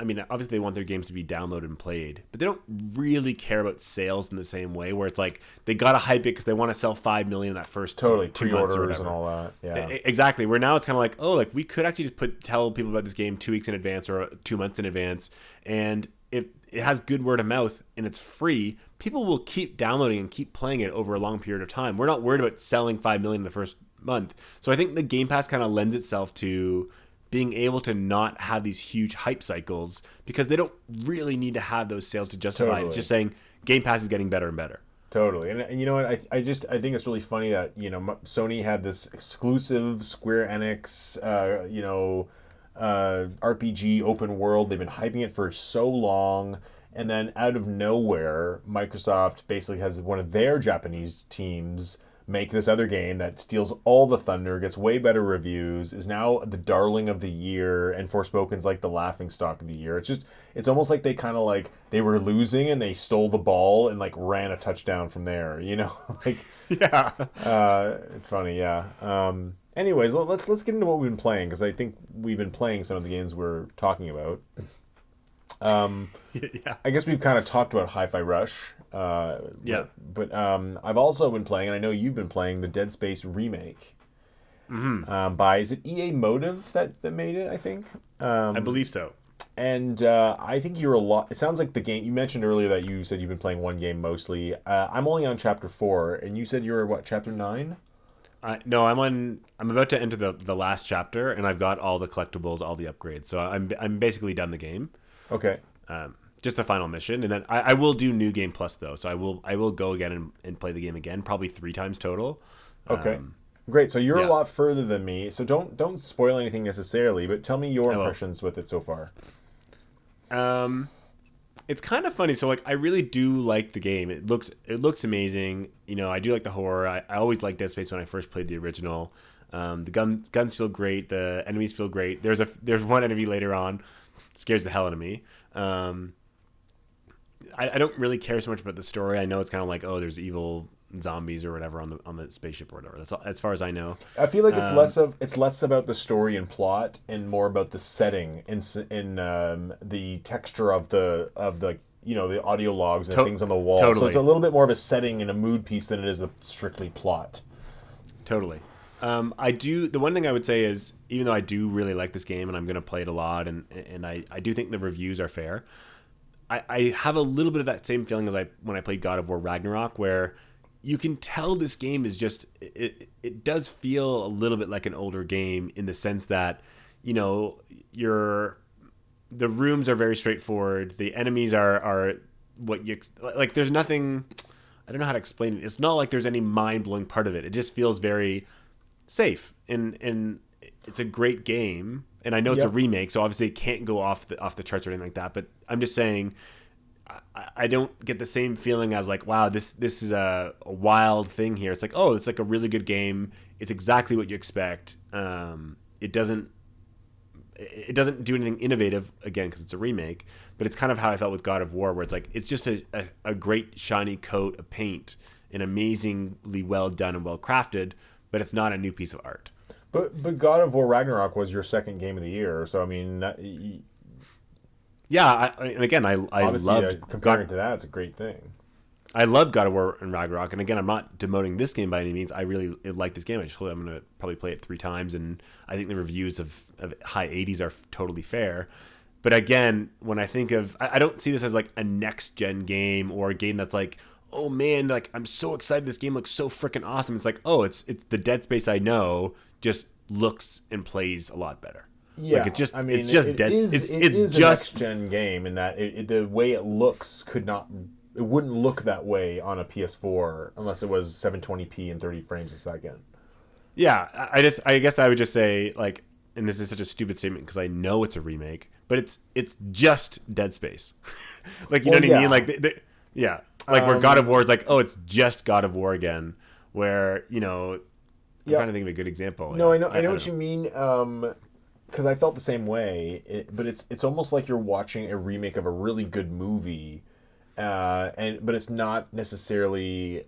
I mean, obviously they want their games to be downloaded and played, but they don't really care about sales in the same way. Where it's like they gotta hype it because they want to sell 5 million that first Totally 2 months or pre-orders whatever. and all that. Yeah. Exactly. Where now it's kind of like, oh, like we could actually just tell people about this game 2 weeks in advance or 2 months in advance, and if it has good word of mouth and it's free, people will keep downloading and keep playing it over a long period of time. We're not worried about selling 5 million in the first month. So I think the Game Pass kind of lends itself to being able to not have these huge hype cycles because they don't really need to have those sales to justify it. It's just saying Game Pass is getting better and better. Totally. And you know what? I think it's really funny that, Sony had this exclusive Square Enix, RPG open world. They've been hyping it for so long. And then out of nowhere, Microsoft basically has one of their Japanese teams make this other game that steals all the thunder, gets way better reviews, is now the darling of the year, and Forspoken's like the laughing stock of the year. It's almost like they were losing and they stole the ball and like ran a touchdown from there, like Yeah. it's funny. Yeah. Anyways, let's get into what we've been playing, because I think we've been playing some of the games we're talking about. Yeah. I guess we've kind of talked about Hi-Fi Rush. Yeah. But I've also been playing, and I know you've been playing, the Dead Space remake. By, is it EA Motive that made it, I think? I believe so. And I think you're it sounds like the game, you mentioned earlier that you said you've been playing one game mostly. I'm only on chapter 4, and you said you were, what, chapter 9? No, I'm about to enter the last chapter, and I've got all the collectibles, all the upgrades. So I'm basically done the game. Okay. Just the final mission, and then I will do New Game Plus though. So I will go again and play the game again, probably 3 times total. Okay. Great. So you're a lot further than me. So don't spoil anything necessarily, but tell me your impressions with it so far. It's kind of funny. So like I really do like the game. It looks amazing. I do like the horror. I always liked Dead Space when I first played the original. The guns feel great. The enemies feel great. There's one enemy later on, scares the hell out of me. I don't really care so much about the story. I know it's kind of like, oh, there's evil zombies or whatever on the spaceship or whatever. That's all, as far as I know. I feel like it's less about the story and plot and more about the setting in the texture of the the audio logs and things on the wall. Totally. So it's a little bit more of a setting and a mood piece than it is a strictly plot. Totally. The one thing I would say is, even though I do really like this game and I'm going to play it a lot, and I do think the reviews are fair, I have a little bit of that same feeling as when I played God of War Ragnarok, where you can tell this game is just, it does feel a little bit like an older game in the sense that, the rooms are very straightforward. The enemies are what you, like, there's nothing, I don't know how to explain it. It's not like there's any mind-blowing part of it. It just feels very safe, and it's a great game. And I know it's a remake, so obviously it can't go off the charts or anything like that. But I'm just saying, I don't get the same feeling as like, wow, this is a wild thing here. It's like, oh, it's like a really good game. It's exactly what you expect. It doesn't do anything innovative, again, because it's a remake. But it's kind of how I felt with God of War, where it's like, it's just a great shiny coat of paint, and amazingly well done and well crafted, but it's not a new piece of art. But God of War Ragnarok was your second game of the year, so I mean, and again, I loved comparing to that. It's a great thing. I love God of War and Ragnarok, and again, I'm not demoting this game by any means. I really like this game. I just told you I'm going to probably play it 3 times, and I think the reviews of high 80s are totally fair. But again, when I think of, I don't see this as like a next gen game or a game that's like, oh man, like I'm so excited. This game looks so freaking awesome. It's like, oh, it's the Dead Space I know, just looks and plays a lot better. Yeah, like it's just Dead. It is a next gen game in that the way it looks it wouldn't look that way on a PS4 unless it was 720p and 30 frames a second. Yeah, I guess I would just say, like, and this is such a stupid statement because I know it's a remake, but it's just Dead Space. Like, you know what I mean? Like, like where God of War is like, oh, it's just God of War again. Where, I'm trying to think of a good example. No, I know what you mean. Because I felt the same way. But it's almost like you're watching a remake of a really good movie, but it's not necessarily.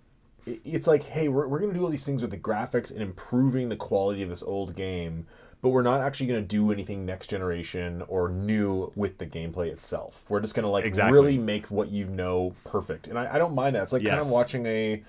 It's like, hey, we're going to do all these things with the graphics and improving the quality of this old game, but we're not actually going to do anything next generation or new with the gameplay itself. We're just going to like really make what you know perfect. And I don't mind that. It's like kind of watching an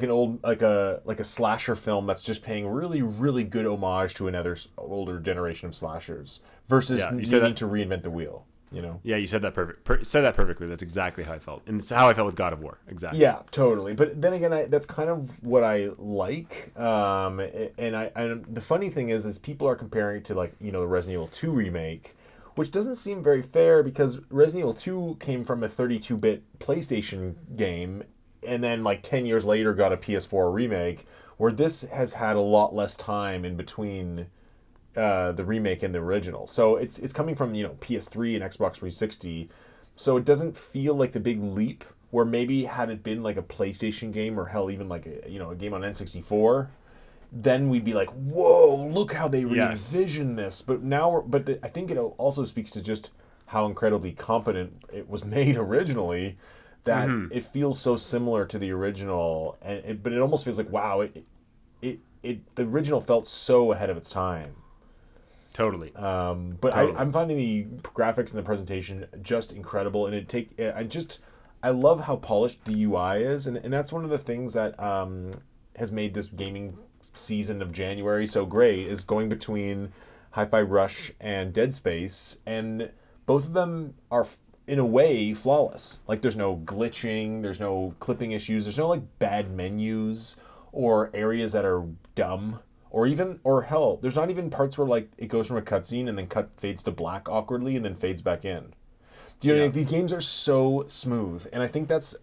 old like a slasher film that's just paying really, really good homage to another older generation of slashers versus needing to reinvent the wheel. You know? Yeah, you said that said that perfectly. That's exactly how I felt, and it's how I felt with God of War. Exactly. Yeah, totally. But then again, that's kind of what I like. And the funny thing is people are comparing it to like the Resident Evil 2 remake, which doesn't seem very fair because Resident Evil 2 came from a 32-bit PlayStation game, and then like 10 years later got a PS4 remake, where this has had a lot less time in between. The remake and the original, so it's coming from PS3 and Xbox 360, so it doesn't feel like the big leap. Where maybe had it been like a PlayStation game or hell even like a game on N64, then we'd be like, whoa, look how they re-envisioned this. But now, I think it also speaks to just how incredibly competent it was made originally, that it feels so similar to the original, but it almost feels like wow, the original felt so ahead of its time. Totally. But I'm finding the graphics and the presentation just incredible, and I love how polished the UI is, and that's one of the things that has made this gaming season of January so great, is going between Hi-Fi Rush and Dead Space, and both of them are in a way flawless. Like there's no glitching, there's no clipping issues, there's no like bad menus or areas that are dumb. Or hell, there's not even parts where like it goes from a cutscene and then fades to black awkwardly and then fades back in. Do you know what I mean? These games are so smooth, and I think it's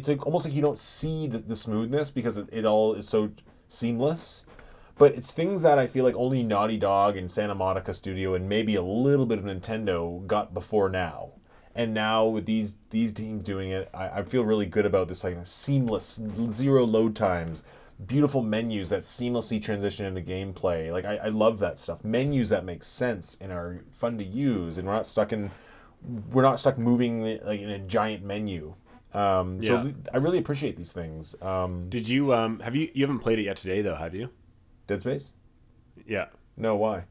like almost like you don't see the smoothness because it all is so seamless. But it's things that I feel like only Naughty Dog and Santa Monica Studio and maybe a little bit of Nintendo got before now. And now with these teams doing it, I feel really good about this like seamless, zero load times. Beautiful menus that seamlessly transition into gameplay. Like I love that stuff. Menus that make sense and are fun to use, and we're not stuck moving like in a giant menu. So I really appreciate these things. Did you you haven't played it yet today though, have you? Dead Space? Yeah. No, why?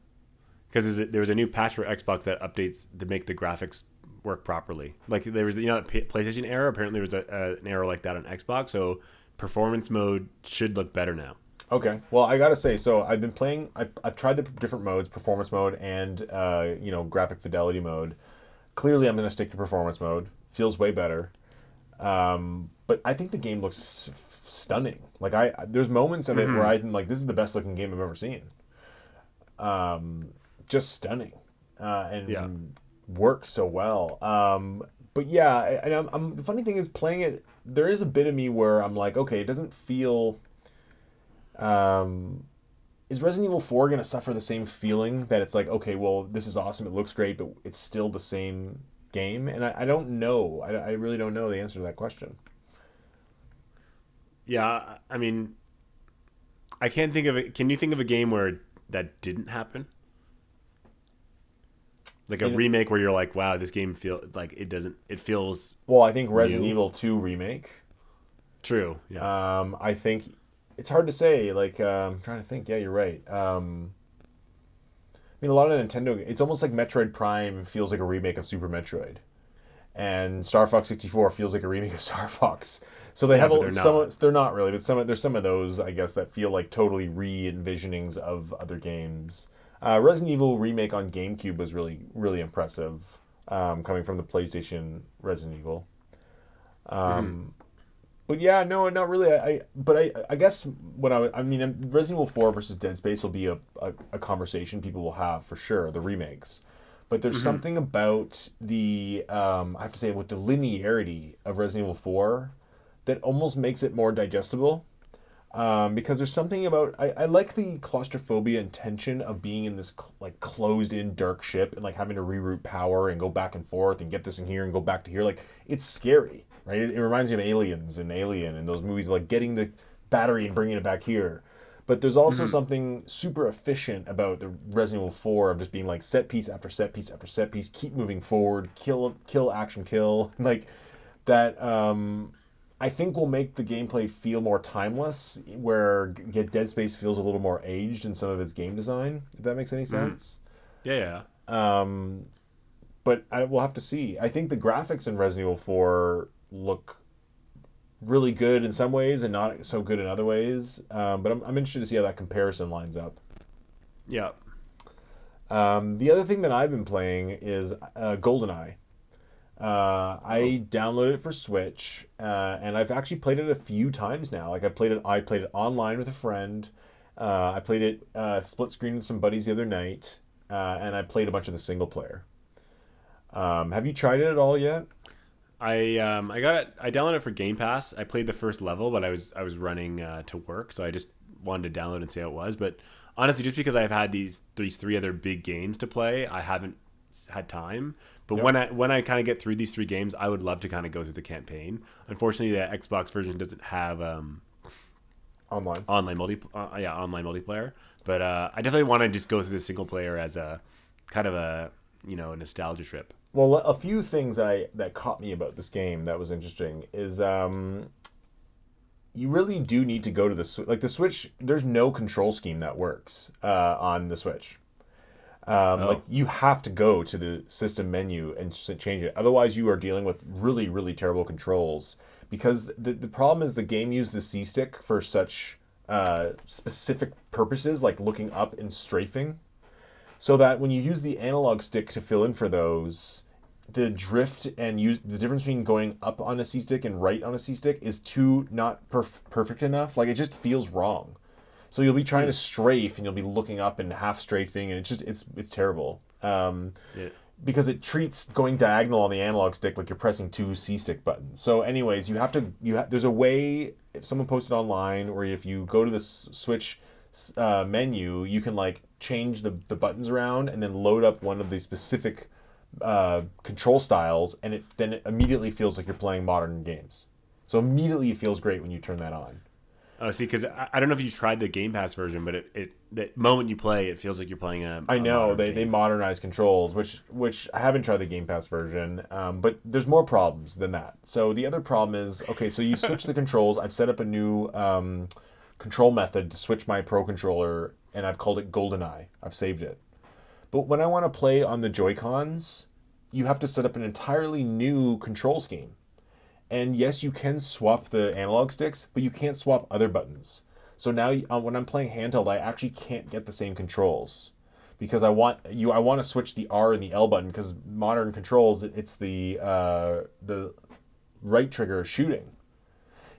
Because there was a new patch for Xbox that updates to make the graphics work properly. Like there was PlayStation error. Apparently there was an error like that on Xbox. So performance mode should look better now. Okay. Well, I gotta say, so I've been playing. I've tried the different modes, performance mode and graphic fidelity mode. Clearly, I'm gonna stick to performance mode. Feels way better. But I think the game looks stunning. Like there's moments of it where I'm like, this is the best looking game I've ever seen. Just stunning, and works so well. But yeah, and I'm the funny thing is playing it. There is a bit of me where I'm like, okay, it doesn't feel. Is Resident Evil 4 going to suffer the same feeling that it's like, okay, well, this is awesome, it looks great, but it's still the same game? And I don't know. I really don't know the answer to that question. Yeah, I mean, I can't think of it. Can you think of a game where that didn't happen? Like a remake where you're like, wow, this game it feels. Well, I think Resident Evil 2 remake. True. Yeah. I think it's hard to say. Like, I'm trying to think. Yeah, you're right. I mean, a lot of Nintendo. It's almost like Metroid Prime feels like a remake of Super Metroid, and Star Fox 64 feels like a remake of Star Fox. So they have they're not really, but there's some of those, I guess, that feel like totally re-envisionings of other games. Resident Evil remake on GameCube was really, really impressive, coming from the PlayStation Resident Evil. But yeah, no, not really. I guess Resident Evil 4 versus Dead Space will be a conversation people will have for sure, the remakes. But there's something about the I have to say, with the linearity of Resident Evil 4 that almost makes it more digestible. Because there's something about I like the claustrophobia and tension of being in this like closed in dark ship and like having to reroute power and go back and forth and get this in here and go back to here. Like it's scary, right? It reminds me of Aliens and Alien and those movies, like getting the battery and bringing it back here. But there's also something super efficient about the Resident Evil 4 of just being like set piece after set piece after set piece, keep moving forward, kill, action, kill, like that. I think will make the gameplay feel more timeless, where Dead Space feels a little more aged in some of its game design, if that makes any sense. Yeah, But we'll have to see. I think the graphics in Resident Evil 4 look really good in some ways and not so good in other ways. But I'm interested to see how that comparison lines up. yeah. The other thing that I've been playing is Goldeneye. I downloaded it for Switch, and I've actually played it a few times now. Like I played it online with a friend. I played it split screen with some buddies the other night, and I played a bunch of the single player. Have you tried it at all yet? I got it. I downloaded it for Game Pass. I played the first level, but I was running to work, so I just wanted to download and see how it was. But honestly, just because I've had these three other big games to play, I haven't had time. But when I kind of get through these 3 games, I would love to kind of go through the campaign. Unfortunately, the Xbox version doesn't have online multiplayer. But I definitely want to just go through the single player as a kind of a nostalgia trip. Well, a few things that caught me about this game that was interesting is you really do need to go to the Switch. There's no control scheme that works on the Switch. Like you have to go to the system menu and change it. Otherwise, you are dealing with really, really terrible controls. Because the problem is the game used the C-stick for such specific purposes, like looking up and strafing. So that when you use the analog stick to fill in for those, the drift and the difference between going up on a C-stick and right on a C-stick is too not perfect enough. Like it just feels wrong. So you'll be trying to strafe and you'll be looking up and half strafing, and it's terrible. Because it treats going diagonal on the analog stick like you're pressing 2 C-stick buttons. So anyways, there's a way, if someone posted online, where if you go to the Switch menu, you can like change the buttons around and then load up one of the specific control styles, and then it immediately feels like you're playing modern games. So immediately it feels great when you turn that on. Oh, see, because I don't know if you tried the Game Pass version, but the moment you play, it feels like you're playing a I know modern they game. modernize controls, which I haven't tried the Game Pass version, but there's more problems than that. So the other problem is, okay, so you switch the controls. I've set up a new control method to switch my Pro controller, and I've called it Goldeneye. I've saved it. But when I want to play on the Joy-Cons, you have to set up an entirely new control scheme. And yes, you can swap the analog sticks, but you can't swap other buttons. So now when I'm playing handheld, I actually can't get the same controls because I want to switch the R and the L button, because modern controls, it's the right trigger shooting.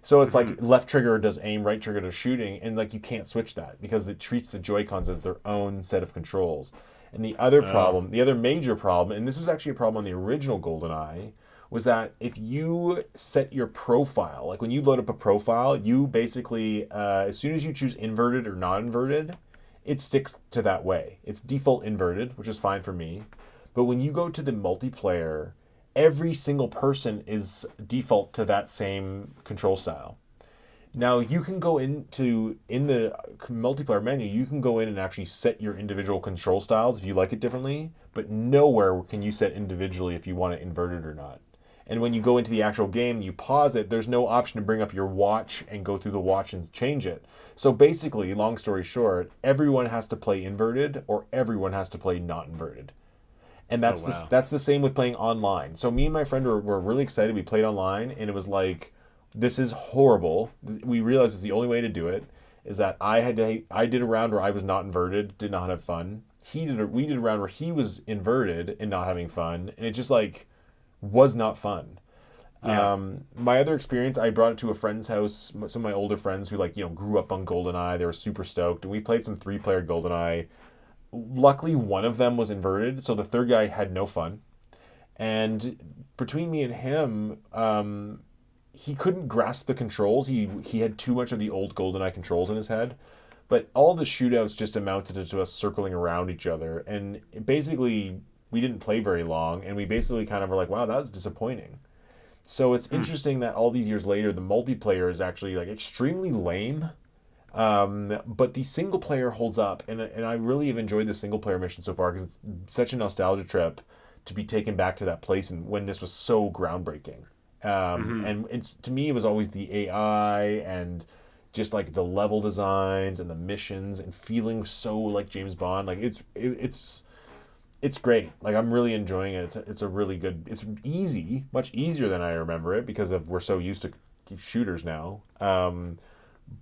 So it's like left trigger does aim, right trigger does shooting, and like you can't switch that because it treats the Joy-Cons as their own set of controls. And the other problem, the other major problem, and this was actually a problem on the original GoldenEye, was that if you set your profile, like when you load up a profile, you basically, as soon as you choose inverted or not inverted, it sticks to that way. It's default inverted, which is fine for me. But when you go to the multiplayer, every single person is default to that same control style. Now you can go in the multiplayer menu, you can go in and actually set your individual control styles if you like it differently, but nowhere can you set individually if you want it inverted or not. And when you go into the actual game, you pause it, there's no option to bring up your watch and go through the watch and change it. So basically, long story short, everyone has to play inverted or everyone has to play not inverted. And that's that's the same with playing online. So me and my friend were really excited. We played online, and it was like, this is horrible. We realized it's the only way to do it is that I did a round where I was not inverted, did not have fun. We did a round where he was inverted and not having fun, and it just like was not fun. Yeah. My other experience, I brought it to a friend's house, some of my older friends who grew up on GoldenEye. They were super stoked, and we played some 3-player GoldenEye. Luckily, one of them was inverted, so the third guy had no fun. And between me and him, he couldn't grasp the controls. He had too much of the old GoldenEye controls in his head. But all the shootouts just amounted to us circling around each other. And basically, we didn't play very long. And we basically kind of were like, wow, that was disappointing. So it's interesting that all these years later, the multiplayer is actually like extremely lame. But the single player holds up. And I really have enjoyed the single player mission so far because it's such a nostalgia trip to be taken back to that place and when this was so groundbreaking. And it's, to me, it was always the AI and just like the level designs and the missions and feeling so like James Bond. Like it's great. Like I'm really enjoying it. It's a really good. It's easy, much easier than I remember it because we're so used to shooters now.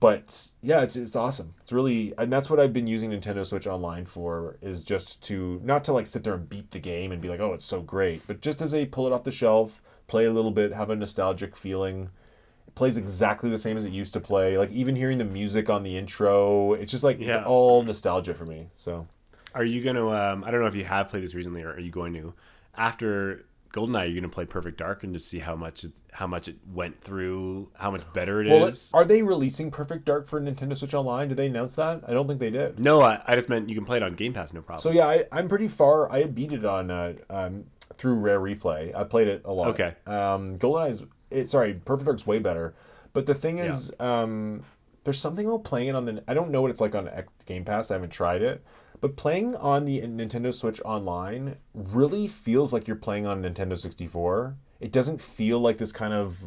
But yeah, it's awesome. It's really, and that's what I've been using Nintendo Switch Online for, is just to not to like sit there and beat the game and be like, oh, it's so great, but just as a pull it off the shelf, play a little bit, have a nostalgic feeling. It plays exactly the same as it used to play. Like even hearing the music on the intro, it's just like it's all nostalgia for me. So, are you gonna? I don't know if you have played this recently, or are you going to? After Goldeneye, are you gonna play Perfect Dark and just see how much it went through, how much better it is? Are they releasing Perfect Dark for Nintendo Switch Online? Did they announce that? I don't think they did. No, I just meant you can play it on Game Pass, no problem. So yeah, I'm pretty far. I beat it on through Rare Replay. I played it a lot. Okay. Perfect Dark's way better. But the thing is, there's something about playing it on the. I don't know what it's like on Game Pass. I haven't tried it. But playing on the Nintendo Switch Online really feels like you're playing on Nintendo 64. It doesn't feel like this kind of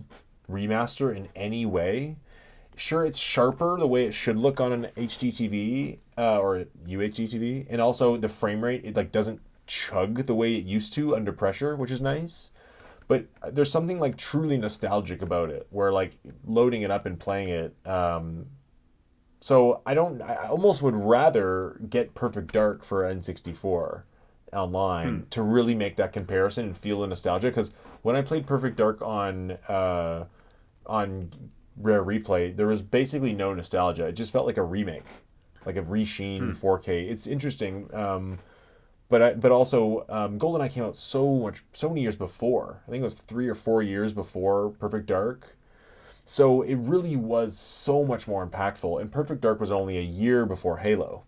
remaster in any way. Sure, it's sharper the way it should look on an HD TV or UHD TV, and also the frame rate, it like doesn't chug the way it used to under pressure, which is nice. But there's something like truly nostalgic about it, where like loading it up and playing it. So I almost would rather get Perfect Dark for N64 online to really make that comparison and feel the nostalgia. Because when I played Perfect Dark on Rare Replay, there was basically no nostalgia. It just felt like a remake, like a resheen 4K. It's interesting, but also GoldenEye came out so many years before. I think it was 3 or 4 years before Perfect Dark. So it really was so much more impactful. And Perfect Dark was only a year before Halo.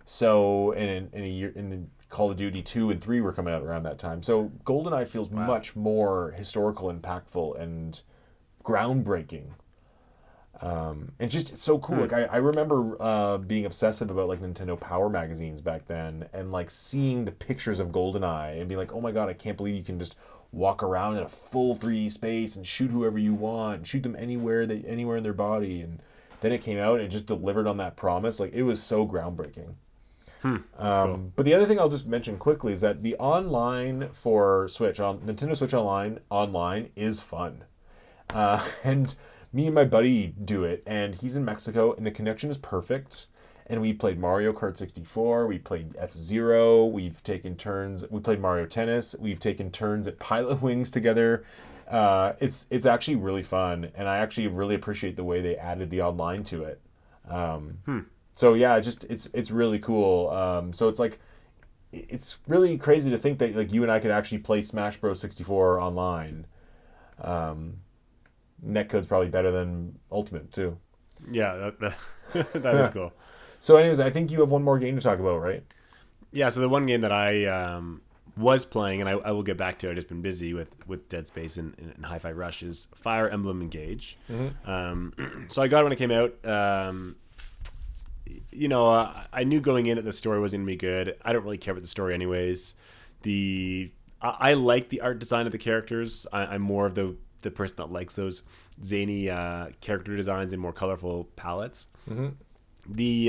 So in a year, in the Call of Duty 2 and 3 were coming out around that time. So GoldenEye feels much more historical, impactful, and groundbreaking. And just it's so cool. Like I remember being obsessive about like Nintendo Power magazines back then, and like seeing the pictures of GoldenEye and being like, oh my god, I can't believe you can just walk around in a full 3D space and shoot whoever you want, and shoot them anywhere in their body. And then it came out and it just delivered on that promise. Like it was so groundbreaking. That's cool. But the other thing I'll just mention quickly is that the online for Switch on Nintendo Switch online is fun, and me and my buddy do it, and he's in Mexico, and the connection is perfect. And we played Mario Kart 64, we played F-Zero, we've taken turns, we played Mario Tennis, we've taken turns at Pilot Wings together. It's actually really fun, and I actually really appreciate the way they added the online to it. So yeah, it's really cool. So it's like, it's really crazy to think that like you and I could actually play Smash Bros. 64 online. Netcode's probably better than Ultimate too. Yeah, that is cool. So anyways, I think you have one more game to talk about, right? Yeah, so the one game that I was playing, and I will get back to it, I've just been busy with Dead Space and Hi-Fi Rush, is Fire Emblem Engage. So I got it when it came out. I knew going in that the story was going to be good. I don't really care about the story anyways. I like the art design of the characters. I'm more of the person that likes those zany character designs and more colorful palettes. The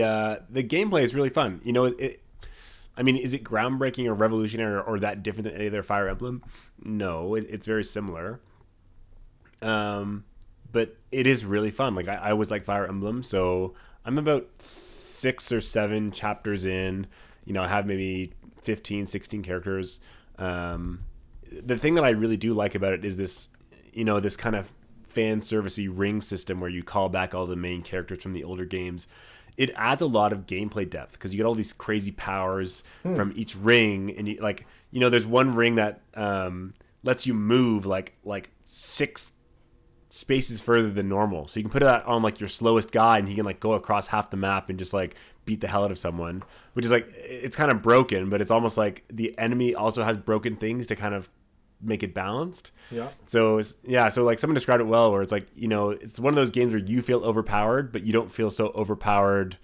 gameplay is really fun. You know, is it groundbreaking or revolutionary or that different than any other Fire Emblem? No, it's very similar. But it is really fun. Like I always like Fire Emblem, so I'm about 6 or 7 chapters in. You know, I have maybe 15, 16 characters. The thing that I really do like about it is this kind of fan servicey ring system where you call back all the main characters from the older games. It adds a lot of gameplay depth because you get all these crazy powers from each ring, and there's one ring that lets you move like 6 spaces further than normal. So you can put that on like your slowest guy, and he can like go across half the map and just like beat the hell out of someone, which is like, it's kind of broken, but it's almost like the enemy also has broken things to kind of make it balanced. So like someone described it well, where it's like, it's one of those games where you feel overpowered, but you don't feel so overpowered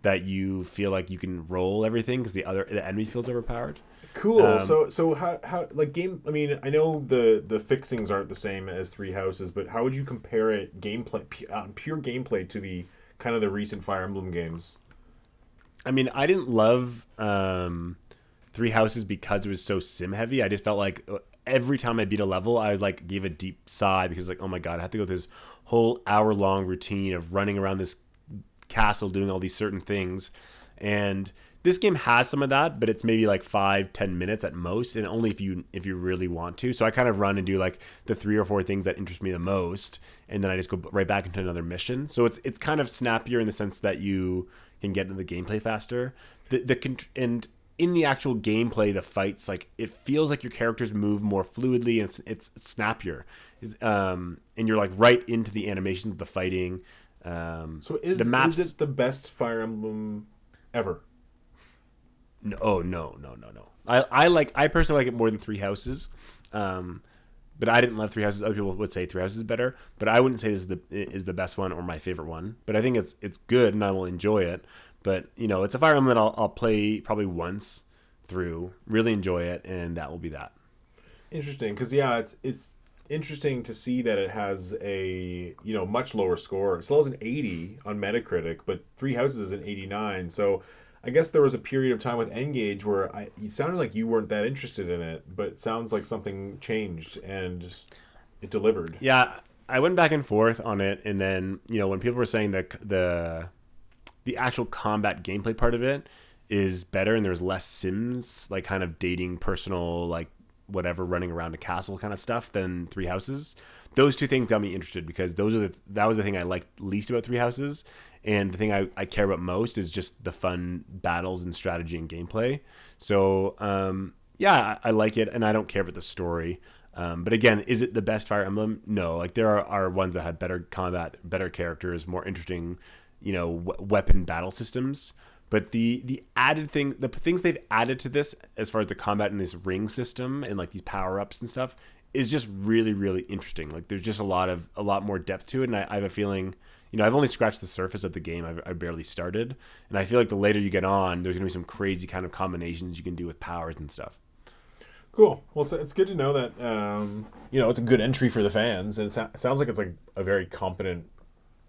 that you feel like you can roll everything because the enemy feels overpowered. Cool. So how like game? I mean, I know the fixings aren't the same as Three Houses, but how would you compare it gameplay, pure gameplay, to the kind of the recent Fire Emblem games? I mean, I didn't love Three Houses because it was so sim heavy. I just felt like every time I beat a level, I like give a deep sigh because like, oh my god, I have to go through this whole hour long routine of running around this castle doing all these certain things. And this game has some of that, but it's maybe like 5-10 minutes at most, and only if you really want to. So I kind of run and do like the 3 or 4 things that interest me the most, and then I just go right back into another mission. So it's kind of snappier in the sense that you can get into the gameplay faster. And in the actual gameplay, the fights, like it feels like your characters move more fluidly, and it's snappier, and you're like right into the animations of the fighting. So is it the best Fire Emblem ever? No, no. I personally like it more than Three Houses, but I didn't love Three Houses. Other people would say Three Houses is better, but I wouldn't say this is the best one or my favorite one. But I think it's good and I will enjoy it. But it's a Fire Emblem that I'll play probably once through, really enjoy it, and that will be that. Interesting, because it's interesting to see that it has a much lower score. It still has an 80 on Metacritic, but Three Houses is an 89. So I guess there was a period of time with N-Gage where you sounded like you weren't that interested in it, but it sounds like something changed and it delivered. Yeah, I went back and forth on it, and then when people were saying that the actual combat gameplay part of it is better and there's less sims, like kind of dating personal, like whatever, running around a castle kind of stuff, than Three Houses. Those two things got me interested because that was the thing I liked least about Three Houses. And the thing I care about most is just the fun battles and strategy and gameplay. So, I like it, and I don't care about the story. But again, is it the best Fire Emblem? No. Like, there are ones that have better combat, better characters, more interesting, weapon battle systems. But the added thing, the things they've added to this, as far as the combat and this ring system and like these power-ups and stuff, is just really, really interesting. Like, there's just a lot more depth to it, and I have a feeling... I've only scratched the surface of the game. I barely started. And I feel like the later you get on, there's going to be some crazy kind of combinations you can do with powers and stuff. Cool. Well, so it's good to know that, it's a good entry for the fans. And it sounds like it's like a very competent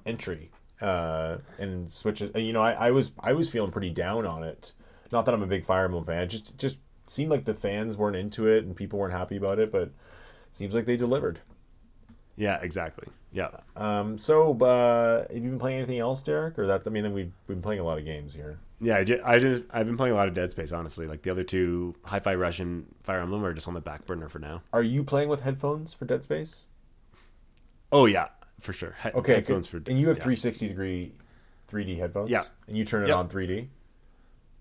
entry. And switches. I was feeling pretty down on it. Not that I'm a big Fire Emblem fan. It just seemed like the fans weren't into it and people weren't happy about it. But it seems like they delivered. Yeah, exactly. Yeah. So, have you been playing anything else, Derek? Or that? I mean, we've been playing a lot of games here. Yeah, I've been playing a lot of Dead Space. Honestly, like the other two, Hi-Fi Rush and Fire Emblem, are just on the back burner for now. Are you playing with headphones for Dead Space? Oh yeah, for sure. Okay, headphones for. And you have 360-degree 3D headphones. Yeah. And you turn it on 3D.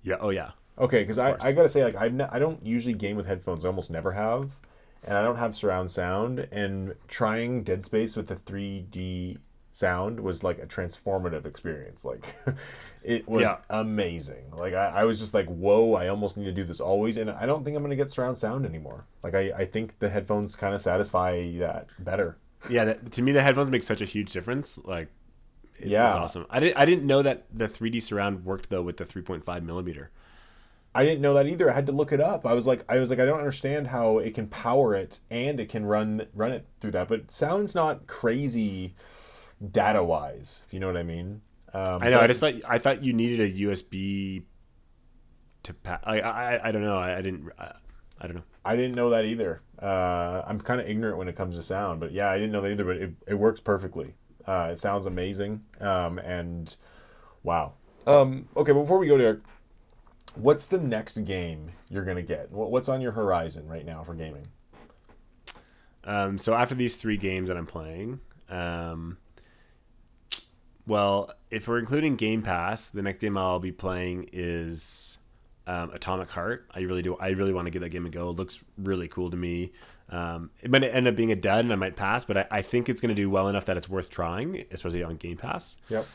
Yeah. Oh yeah. Okay, because I gotta say, like, I don't usually game with headphones. I almost never have. And I don't have surround sound, and trying Dead Space with the 3D sound was like a transformative experience. Like, it was amazing. Like, I was just like, whoa, I almost need to do this always, and I don't think I'm going to get surround sound anymore. Like, I think the headphones kind of satisfy that better. Yeah, to me, the headphones make such a huge difference. Like, it's awesome. I didn't know that the 3D surround worked, though, with the 3.5 millimeter. I didn't know that either. I had to look it up. I was like, I don't understand how it can power it and it can run it through that. But it sounds not crazy data wise, if you know what I mean. I know. I thought you needed a USB to. I don't know. I didn't know. I didn't know that either. I'm kind of ignorant when it comes to sound, but yeah, I didn't know that either. But it works perfectly. It sounds amazing. And wow. Okay, before we go there. What's the next game you're going to get? What's on your horizon right now for gaming? So after these 3 games that I'm playing, well, if we're including Game Pass, the next game I'll be playing is Atomic Heart. I really want to give that game a go. It looks really cool to me. It might end up being a dud and I might pass, but I think it's going to do well enough that it's worth trying, especially on Game Pass. Yep.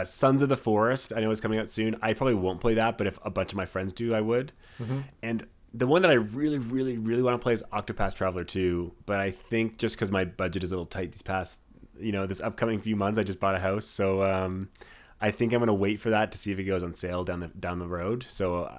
Sons of the Forest, I know it's coming out soon. I probably won't play that, but if a bunch of my friends do, I would. Mm-hmm. And the one that I really, really, really want to play is Octopath Traveler 2, but I think just because my budget is a little tight this upcoming few months, I just bought a house, so I think I'm gonna wait for that to see if it goes on sale down the road. So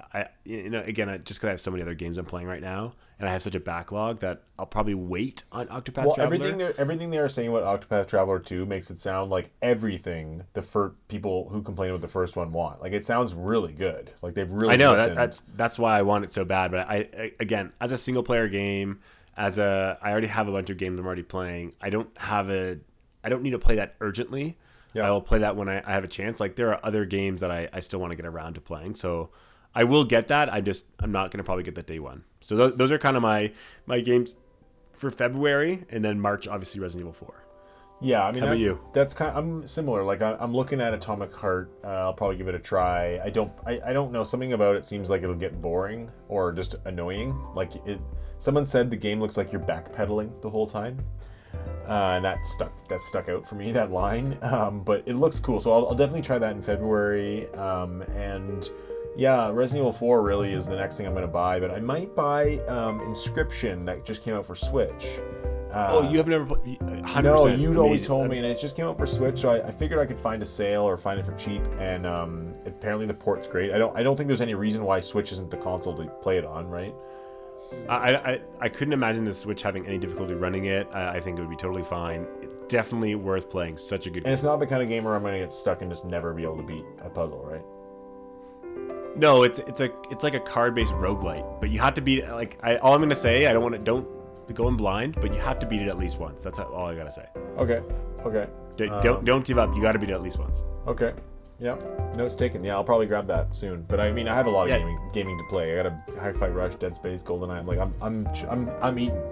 again, just because I have so many other games I'm playing right now, and I have such a backlog that I'll probably wait on Octopath Traveler. Everything they are saying about Octopath Traveler 2 makes it sound like everything the people who complain about the first one want. Like, it sounds really good. Like, they've really. I know listened. that's why I want it so bad. But I again, as a single player game, I already have a bunch of games I'm already playing. I don't need to play that urgently. Yeah. I will play that when I have a chance. Like, there are other games that I still want to get around to playing. So I will get that. I'm not going to probably get that day one. So those are kind of my games for February, and then March, obviously Resident Evil 4. Yeah, I mean, how about you? That's I'm similar. Like, I'm looking at Atomic Heart. I'll probably give it a try. I don't know. Something about it seems like it'll get boring or just annoying. Like, someone said the game looks like you're backpedaling the whole time. And that stuck out for me, that line. But it looks cool, so I'll definitely try that in February. And yeah, Resident Evil 4 really is the next thing I'm going to buy. But I might buy Inscription that just came out for Switch. You have never played? 100%. No, you'd always told me, and it just came out for Switch, so I figured I could find a sale or find it for cheap. And apparently the port's great. I don't think there's any reason why Switch isn't the console to play it on, right? I couldn't imagine the Switch having any difficulty running it. I think it would be totally fine. It's definitely worth playing. Such a good game. And it's not the kind of game where I'm going to get stuck and just never be able to beat a puzzle, right? No, it's like a card-based roguelite. But you have to beat it. Like, all I'm going to say, don't go in blind, but you have to beat it at least once. That's all I got to say. Okay. Don't give up. You got to beat it at least once. Okay. Yeah, note's taken. Yeah, I'll probably grab that soon. But I mean, I have a lot of gaming to play. I got a Hi-Fi Rush, Dead Space, Goldeneye. I'm eating,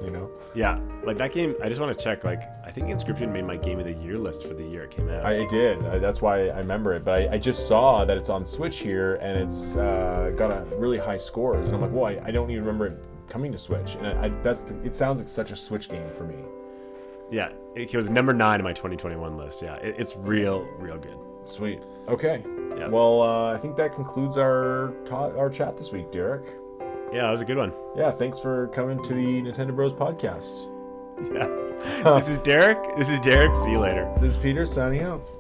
you know. Yeah, like that game. I just want to check. Like, I think Inscription made my game of the year list for the year it came out. I did. That's why I remember it. But I just saw that it's on Switch here, and it's got a really high scores. And I'm like, well, I don't even remember it coming to Switch. And it sounds like such a Switch game for me. Yeah, it was number 9 in my 2021 list. Yeah, it's real good. Sweet. Okay. Yep. Well, I think that concludes our chat this week, Derek. Yeah, that was a good one. Yeah, thanks for coming to the Nintendo Bros podcast. Yeah. This is Derek. See you later. This is Peter signing out.